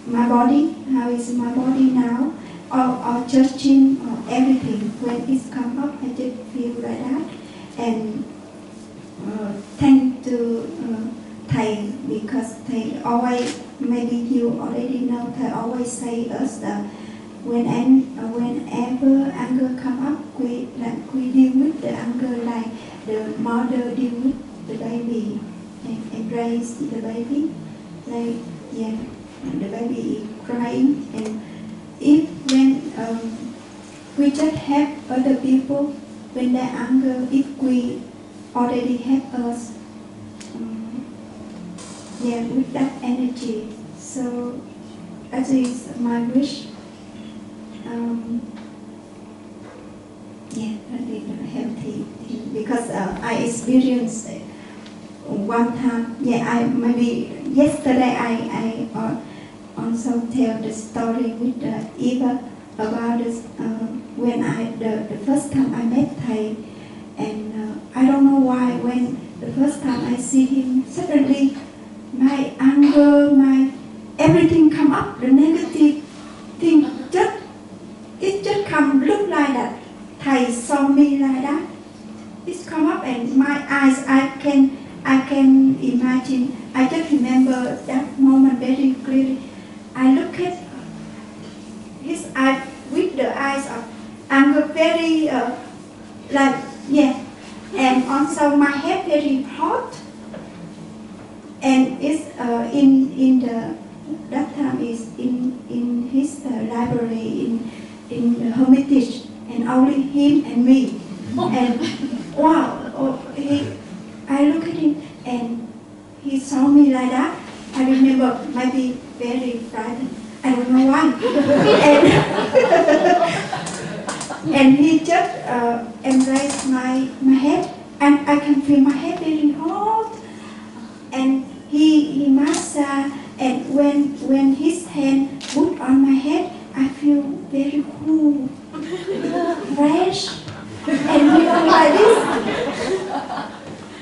my body, how is my body now, or judging, or everything. When it come up, I just feel like that. And thank to Thầy, because Thầy always, maybe you already know, Thầy always say us that whenever anger come up, we deal with the anger like the mother deal with the baby, and raise the baby, like the baby is crying. And if when we just help other people when they anger, if we already help us, with that energy. So that is my wish. That is a healthy thing, because I experienced one time. I maybe yesterday I also tell the story with Eva about this, when the first time I met Thầy, and I don't know why, when the first time I see him, suddenly my anger, my everything come up, the negative thing it just come, look like that. Thầy saw me like that. It's come up, and my eyes, I can imagine. I just remember that moment very clearly. I look at his eyes with the eyes of anger, very and also my head very hot. And it's in the that time is in his library in the Hermitage, and only him and me. And wow, I look at him, and he saw me like that. I remember maybe very frightened. I don't know why. And he just embraced my head, and I can feel my head very hot. And he massaged, and when his hand put on my head, I feel very cool, fresh. And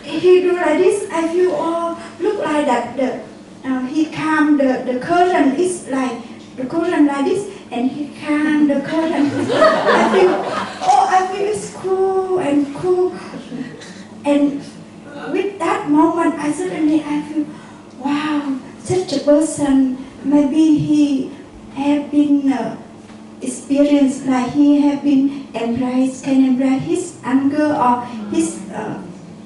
he do like this. I feel, look like that. He calmed the current. It's like the current like this, and he calmed the current. I feel it's cool and cool. And with that moment, I feel, wow, such a person, maybe he have been experienced, like he have been embraced, can embrace his anger or his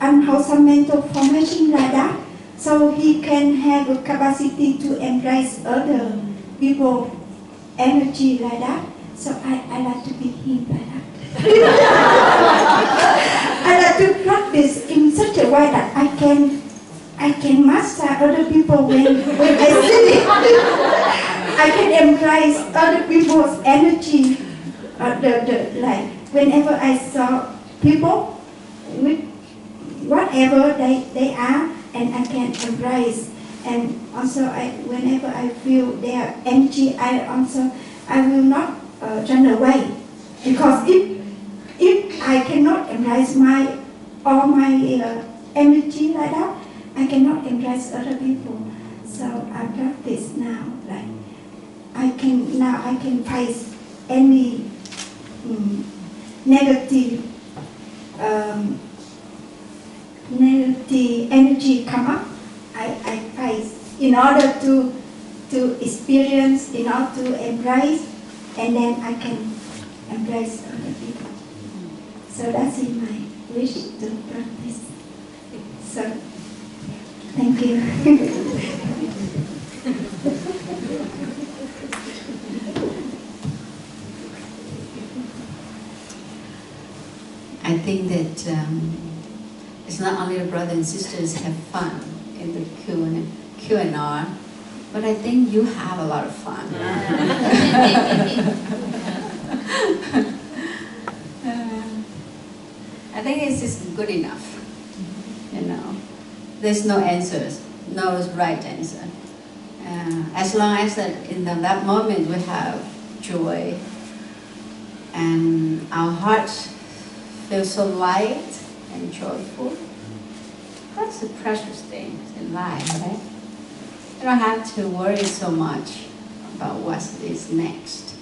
unwholesome mental formation like that, so he can have a capacity to embrace other people energy like that. So I like to be him like that. I like to practice in such a way that I can master other people when I see it. I can embrace other people's energy. Like whenever I saw people with whatever they are, and I can embrace. And also, whenever I feel their energy, I will not run away, because if I cannot embrace all my energy like that, I cannot embrace other people. So I practice now, like I can face any negative energy come up. I face in order to experience, in order to embrace, and then I can embrace other people. So that's in my wish to practice. So thank you. I think that it's not only the brothers and sisters have fun in the Q&R, but I think you have a lot of fun. I think this is good enough, you know. There's no answers, no right answer. As long as in that moment we have joy and our hearts feel so light and joyful, that's the precious thing in life, right? You don't have to worry so much about what is next.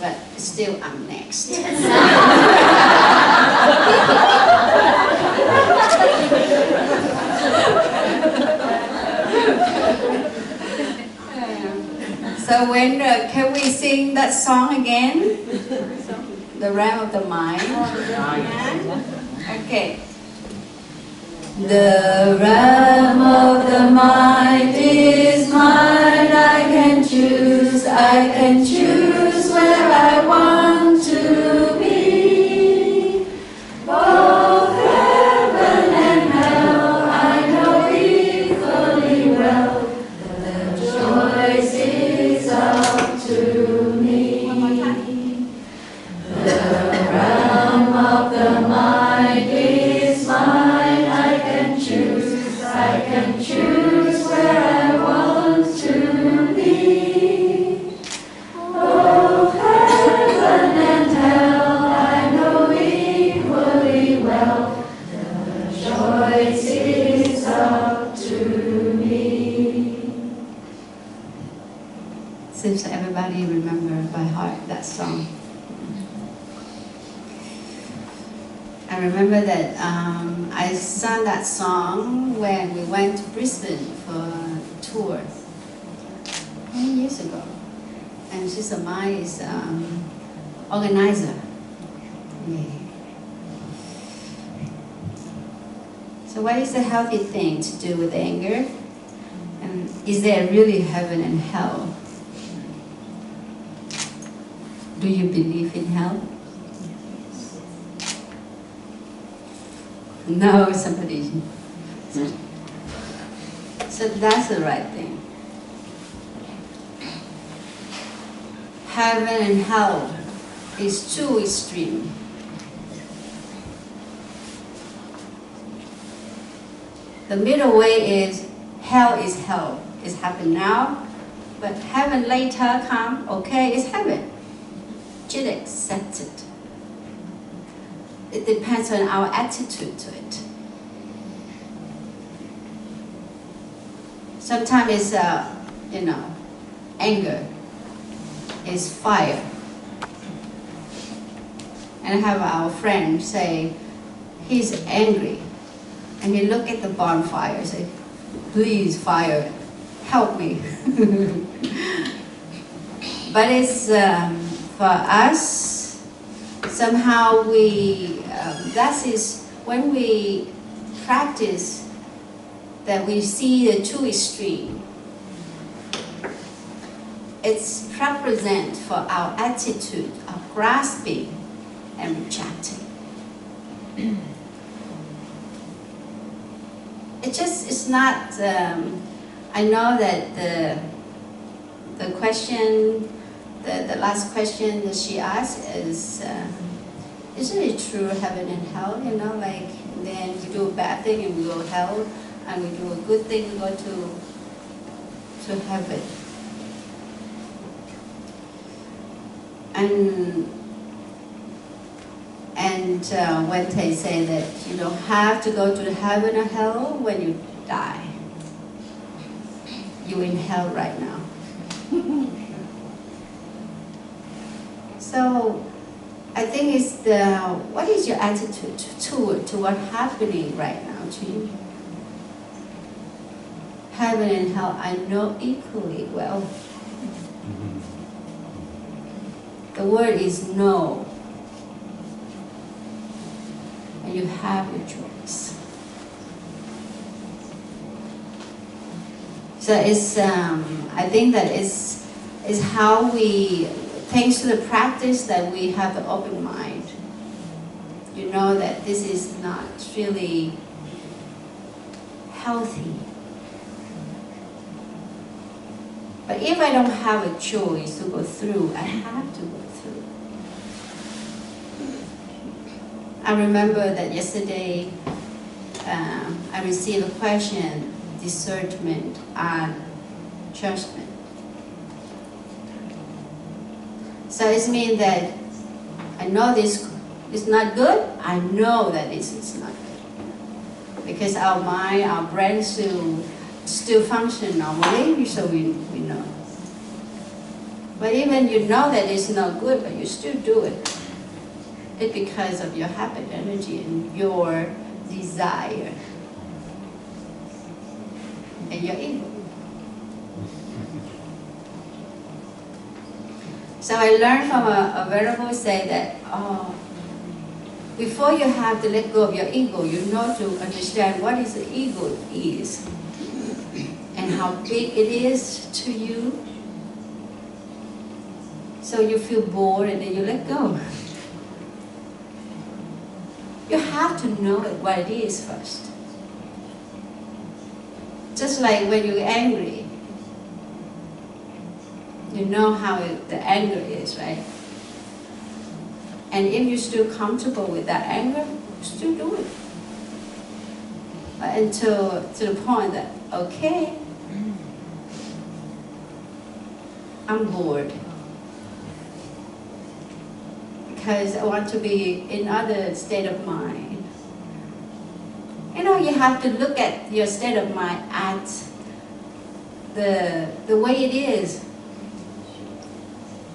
But still, I'm next. So when can we sing that song again? The realm of the mind. Okay. The realm of the mind is mine. I can choose where I want to be. Both heaven and hell I know equally well. The choice is up to me. One more time. The realm of the mind is mine. I can choose where I want to be. Both heaven and hell I know equally well. The choice is up to me. Seems everybody remember by heart that song. I remember that I sang that song when we went to Brisbane for a tour many years ago. And Sister Mai is organizer. Yeah. So what is the healthy thing to do with anger? And is there really heaven and hell? Do you believe in hell? No, somebody. So that's the right thing. Heaven and hell is too extreme. The middle way is hell is hell. It's happened now, but heaven later come, okay, it's heaven. Just accept it. It depends on our attitude to it. Sometimes it's, anger is fire. And I have our friend say, he's angry. And he look at the bonfire and say, please fire, help me. But it's for us, somehow that is when we practice that we see the two extremes. It's represent for our attitude of grasping and rejecting. It's not, I know that the question, the last question that she asked is, isn't it true heaven and hell? You know, like then we do a bad thing and we go to hell, and we do a good thing we go to heaven. And when they say that you don't have to go to the heaven or hell when you die, you're in hell right now. So I think it's what is your attitude to what's happening right now to you? Heaven and hell, I know equally well. The word is no. And you have your choice. So it's, I think that it's how we, thanks to the practice that we have the open mind, you know that this is not really healthy. But if I don't have a choice to go through, I have to go through. I remember that yesterday I received a question, discernment and judgment. So it means that I know this is not good, I know that this is not good. Because our mind, our brain still function normally, so we know. But even you know that it's not good, but you still do it. It's because of your habit energy and your desire and your ego. So I learned from a venerable say that before you have to let go of your ego, you know to understand what is the ego is and how big it is to you. So you feel bored and then you let go. You have to know what it is first. Just like when you're angry, you know how the anger is, right? And if you're still comfortable with that anger, still do it. Until to the point that, okay, I'm bored. Because I want to be in other state of mind. You know, you have to look at your state of mind at the way it is.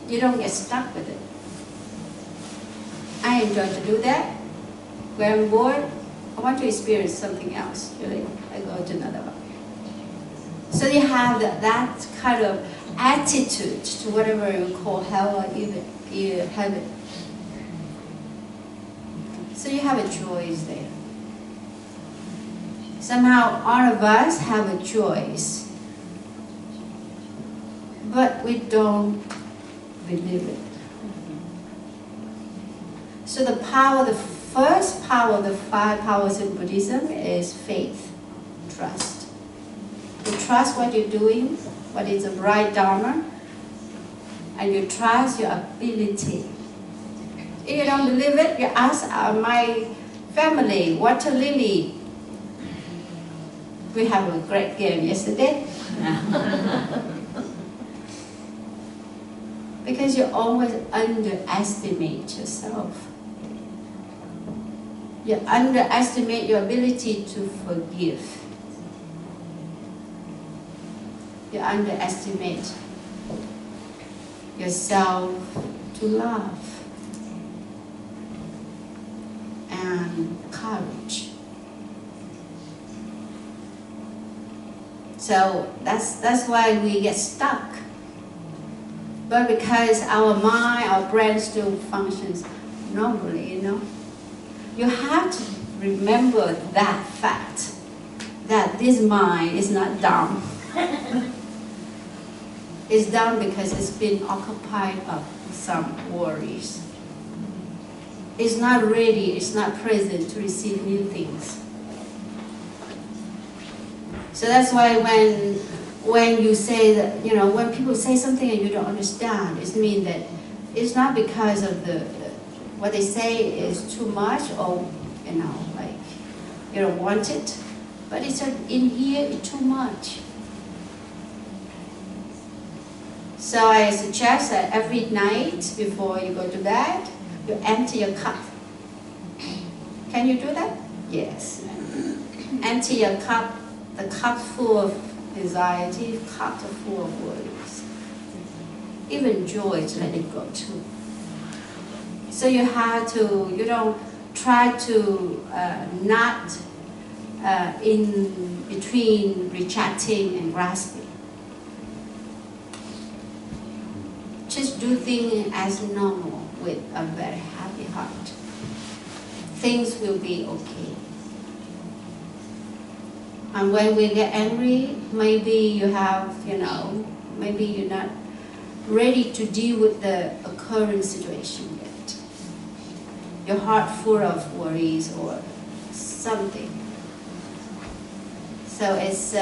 You don't get stuck with it. I enjoy to do that. When I'm bored, I want to experience something else. Really, I go to another one. So you have that kind of attitude to whatever you call hell or even heaven. So you have a choice there. Somehow all of us have a choice, but we don't believe it. So the first power of the 5 powers in Buddhism is faith, trust. You trust what you're doing, what is the right Dharma, and you trust your ability. If you don't believe it, you ask my family, water lily. We have a great game yesterday. Because you always underestimate yourself. You underestimate your ability to forgive. You underestimate yourself to love and courage. So that's why we get stuck. But because our mind, our brain still functions normally, you know, you have to remember that fact, that this mind is not dumb. It's dumb because it's been occupied of some worries. It's not ready, it's not present to receive new things. So that's why when you say that, you know, when people say something and you don't understand, it means that it's not because of what they say is too much, or, you know, like you don't want it, but it's in here it's too much. So I suggest that every night before you go to bed, you empty your cup. Can you do that? Yes. Empty your cup, the cup full of anxiety, cup full of worries. Even joy, to let it go too. So you have to, you don't try to not in between rejecting and grasping. Just do things as normal with a very happy heart. Things will be okay. And when we get angry, maybe you have, you know, maybe you're not ready to deal with the occurring situation yet. Your heart full of worries or something. So it's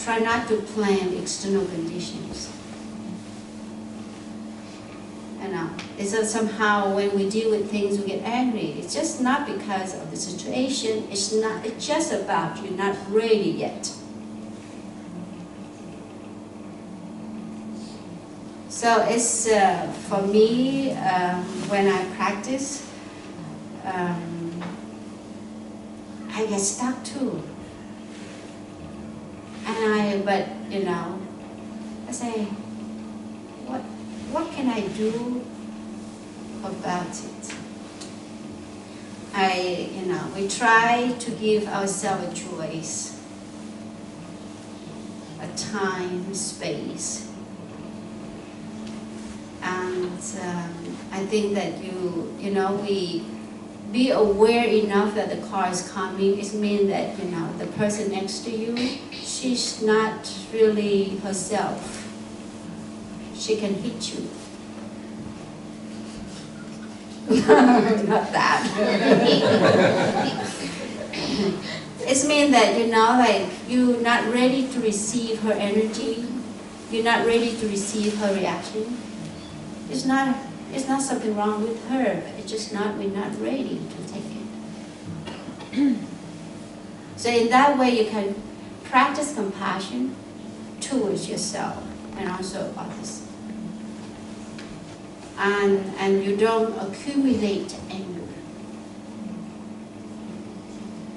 try not to plan external conditions. You know, it's that somehow when we deal with things, we get angry. It's just not because of the situation. It's just about you're not ready yet. So it's for me when I practice, I get stuck too. But you know, I say, what can I do about it? We try to give ourselves a choice, a time, space, and I think that we be aware enough that the car is coming. It means that the person next to you, she's not really herself. She can hit you. Not that. It means that you're not ready to receive her energy. You're not ready to receive her reaction. It's not something wrong with her. It's just we're not ready to take it. So in that way, you can practice compassion towards yourself and also others. And you don't accumulate anger.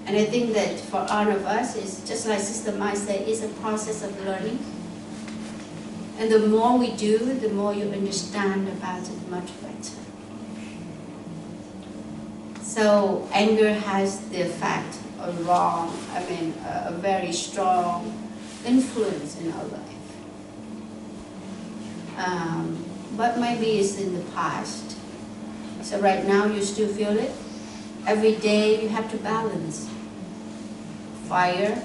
And I think that for all of us, it's just like Sister Mai said, it's a process of learning. And the more we do, the more you understand about it much better. So anger has the effect of a very strong influence in our life. But maybe it's in the past. So right now you still feel it. Every day you have to balance. Fire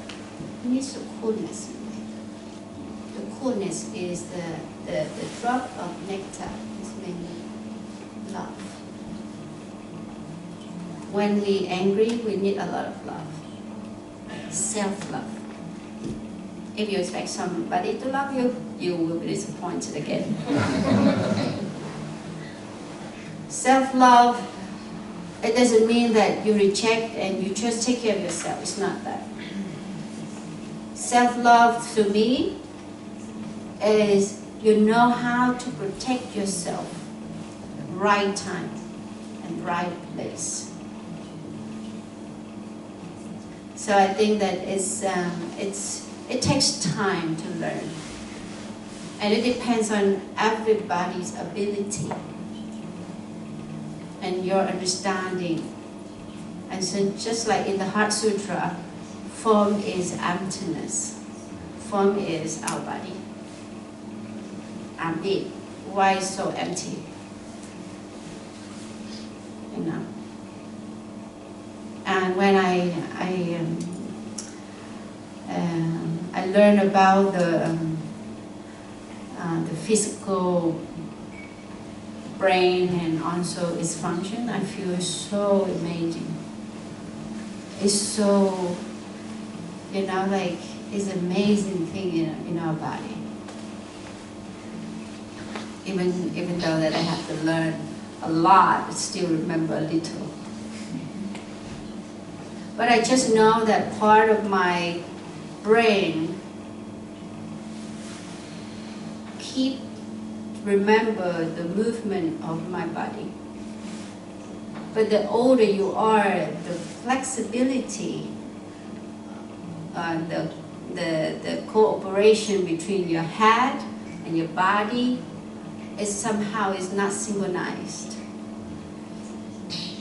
needs the coolness. The coolness is the drop of nectar. It's mainly love. When we're angry, we need a lot of love. Self-love. If you expect somebody to love you, you will be disappointed again. Self-love, it doesn't mean that you reject and you just take care of yourself. It's not that. Self-love to me is you know how to protect yourself, right time and right place. So I think that it takes time to learn, and it depends on everybody's ability and your understanding And so just like in the Heart Sutra, form is emptiness. Form is our body. I'm it. Why so empty? You know. And when I learned about the physical brain and also its function, I feel so amazing. It's so, you know, like it's an amazing thing in our body. Even though that I have to learn a lot, I still remember a little. But I just know that part of my brain keep remember the movement of my body. But the older you are, the flexibility, the cooperation between your head and your body is somehow is not synchronized.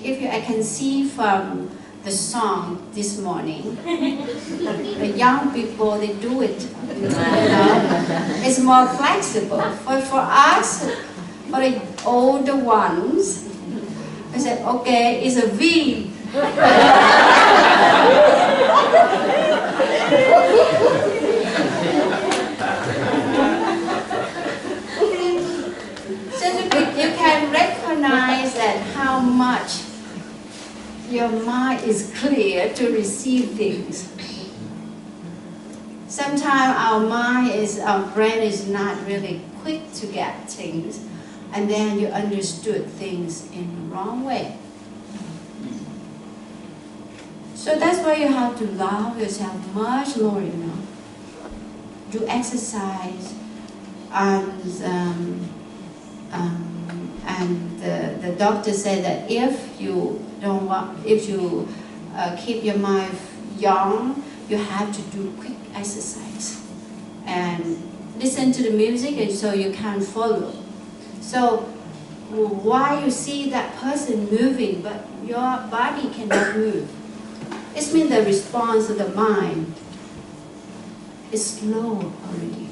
I can see from the song this morning, the young people, they do it, you know? It's more flexible. But for us, for the older ones, I said, okay, it's a V. So you can recognize that how much your mind is clear to receive things. Sometimes our brain is not really quick to get things, and then you understood things in the wrong way. So that's why you have to love yourself much more, you know. Do exercise, and the doctor said that if you keep your mind young, you have to do quick exercise and listen to the music, and so you can follow. So why you see that person moving but your body cannot move? It means the response of the mind is slow already.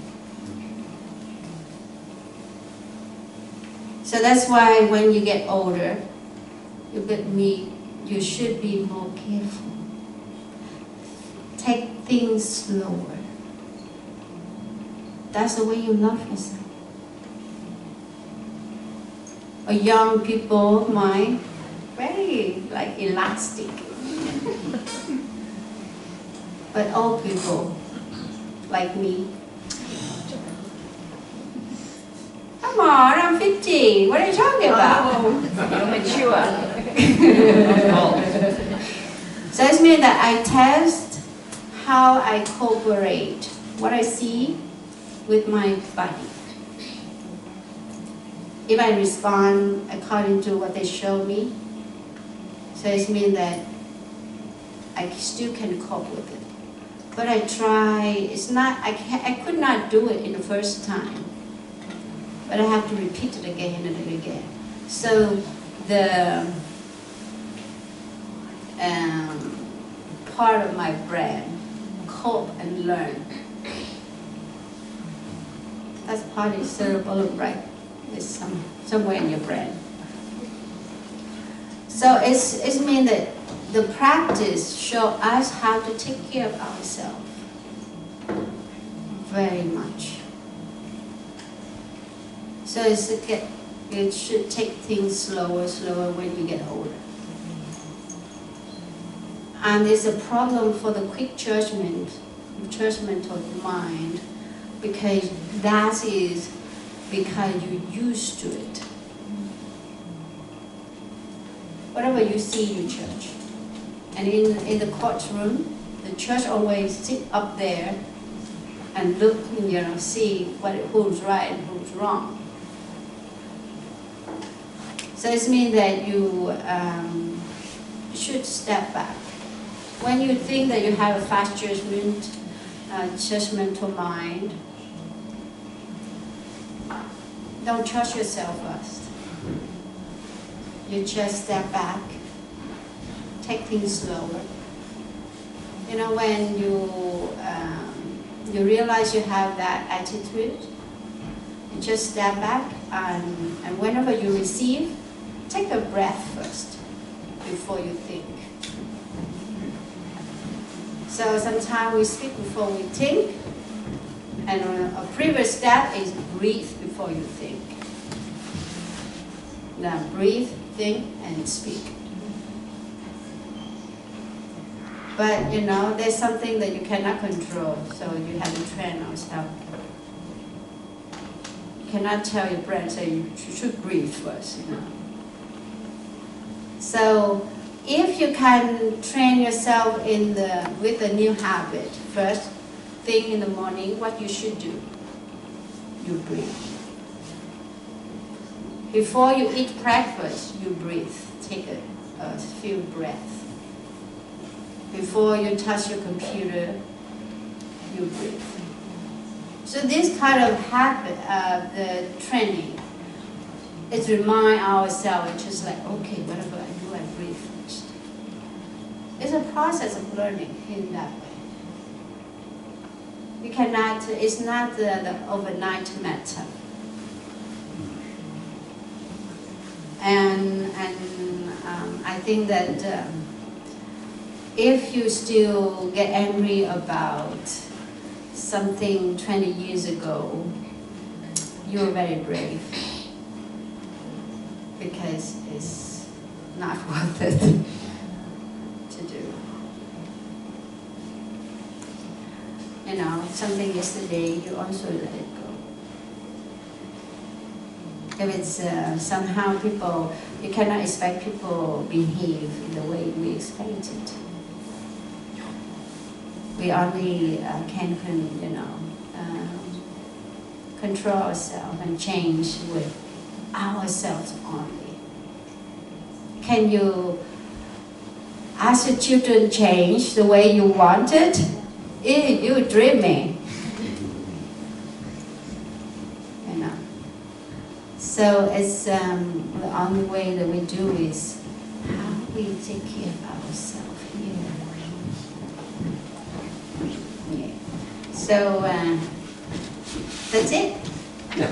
So that's why when you get older, you should be more careful. Take things slower. That's the way you love yourself. A young people mind very like elastic. But old people like me, come on, I'm 50. What are you talking about? You're mature. So it means that I test how I cooperate, what I see with my body. If I respond according to what they show me, so it means that I still can cope with it. But I try, I could not do it in the first time. But I have to repeat it again and again. So the part of my brain, cope and learn. That's part of cerebellum, right? It's somewhere in your brain. So it means that the practice shows us how to take care of ourselves very much. So you should take things slower when you get older. And it's a problem for the quick judgment of mind, because that is because you're used to it. Whatever you see in church, and in the courtroom, the judge always sit up there and look, see who's right and who's wrong. So it means that you should step back. When you think that you have a fast judgmental mind, don't trust yourself first. You just step back, take things slower. You know, when you realize you have that attitude, you just step back and whenever you receive, take a breath first before you think. So sometimes we speak before we think, and a previous step is breathe before you think. Now breathe, think, and speak. But you know, there's something that you cannot control, so you have to train ourselves. You cannot tell your brain, say you should breathe first, you know. So if you can train yourself with a new habit, first thing in the morning, what you should do, you breathe. Before you eat breakfast, you breathe. Take a few breaths. Before you touch your computer, you breathe. So this kind of habit, the training, is remind ourselves, it's just like, okay, whatever I do, I breathe first. It's a process of learning in that way. You cannot, it's not the overnight matter. And I think that if you still get angry about something 20 years ago, you're very brave, because it's not worth it to do. You know, something yesterday, you also let it go. If it's somehow people, you cannot expect people behave in the way we expect it. We only can, you know, control ourselves and change with ourselves only. Can you ask your children to change the way you want it? You're dreaming. You know. So it's the only way that we do is how we take care of ourselves here. Yeah. So that's it. Yeah.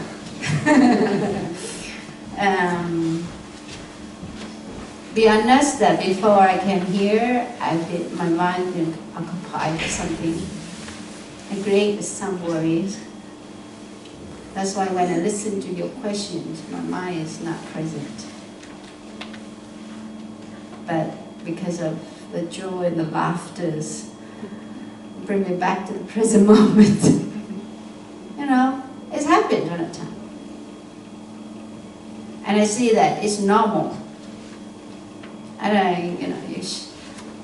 Be honest that before I came here, my mind been occupied with something. I created some worries. That's why when I listen to your questions, my mind is not present. But because of the joy and the laughters, bring me back to the present moment. You know, it's happened all the time. And I see that it's normal. And you know,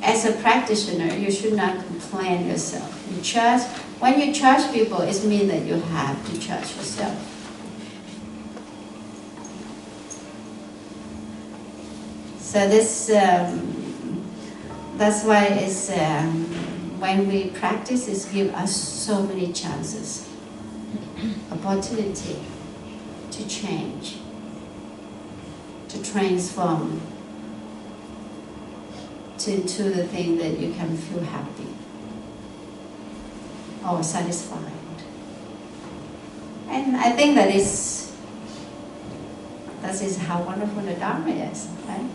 as a practitioner, you should not complain yourself. You judge. When you judge people, it means that you have to judge yourself. So this, that's why it's when we practice, it gives us so many chances, opportunity to change, to transform into the thing that you can feel happy or satisfied. And I think that is how wonderful the Dharma is, right?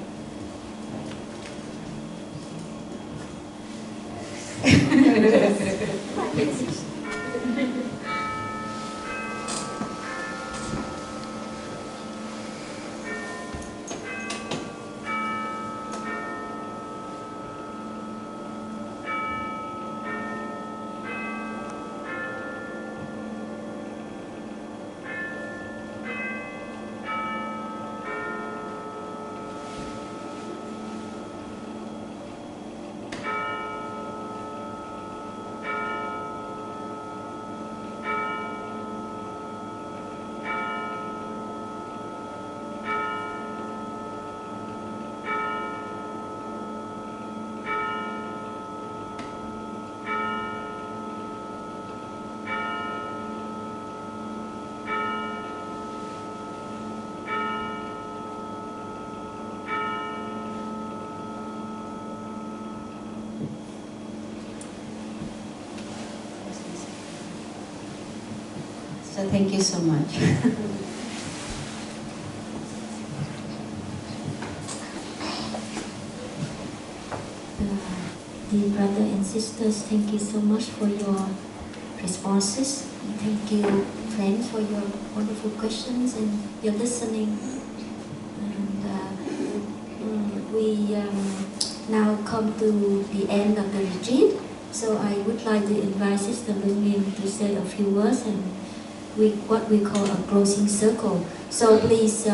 So thank you so much. Dear brother and sisters, thank you so much for your responses. Thank you, friends, for your wonderful questions and your listening. And we now come to the end of the retreat. So I would like to invite Sister Lung to say a few words and what we call a closing circle. So please,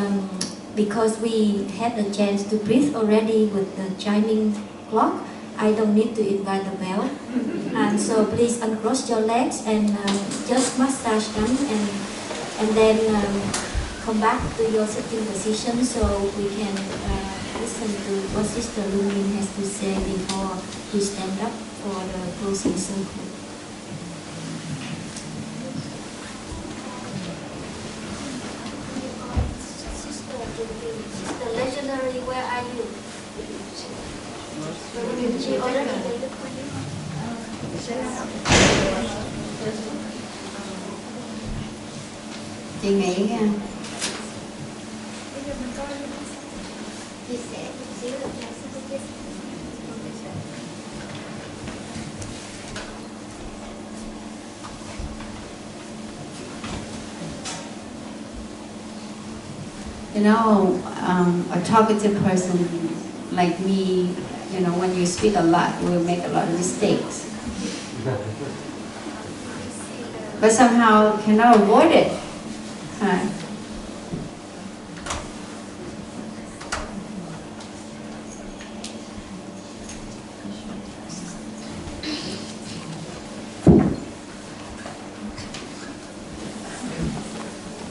because we had the chance to breathe already with the chiming clock, I don't need to invite the bell. And so please uncross your legs and just massage them and then come back to your sitting position so we can listen to what Sister Lung has to say before we stand up for the closing circle. Sister Legendary, where are you? She already waited for you. Chị nghĩ nha. Chia sẻ một xíu được không? You know, a talkative person like me, you know, when you speak a lot, you will make a lot of mistakes. But somehow cannot avoid it.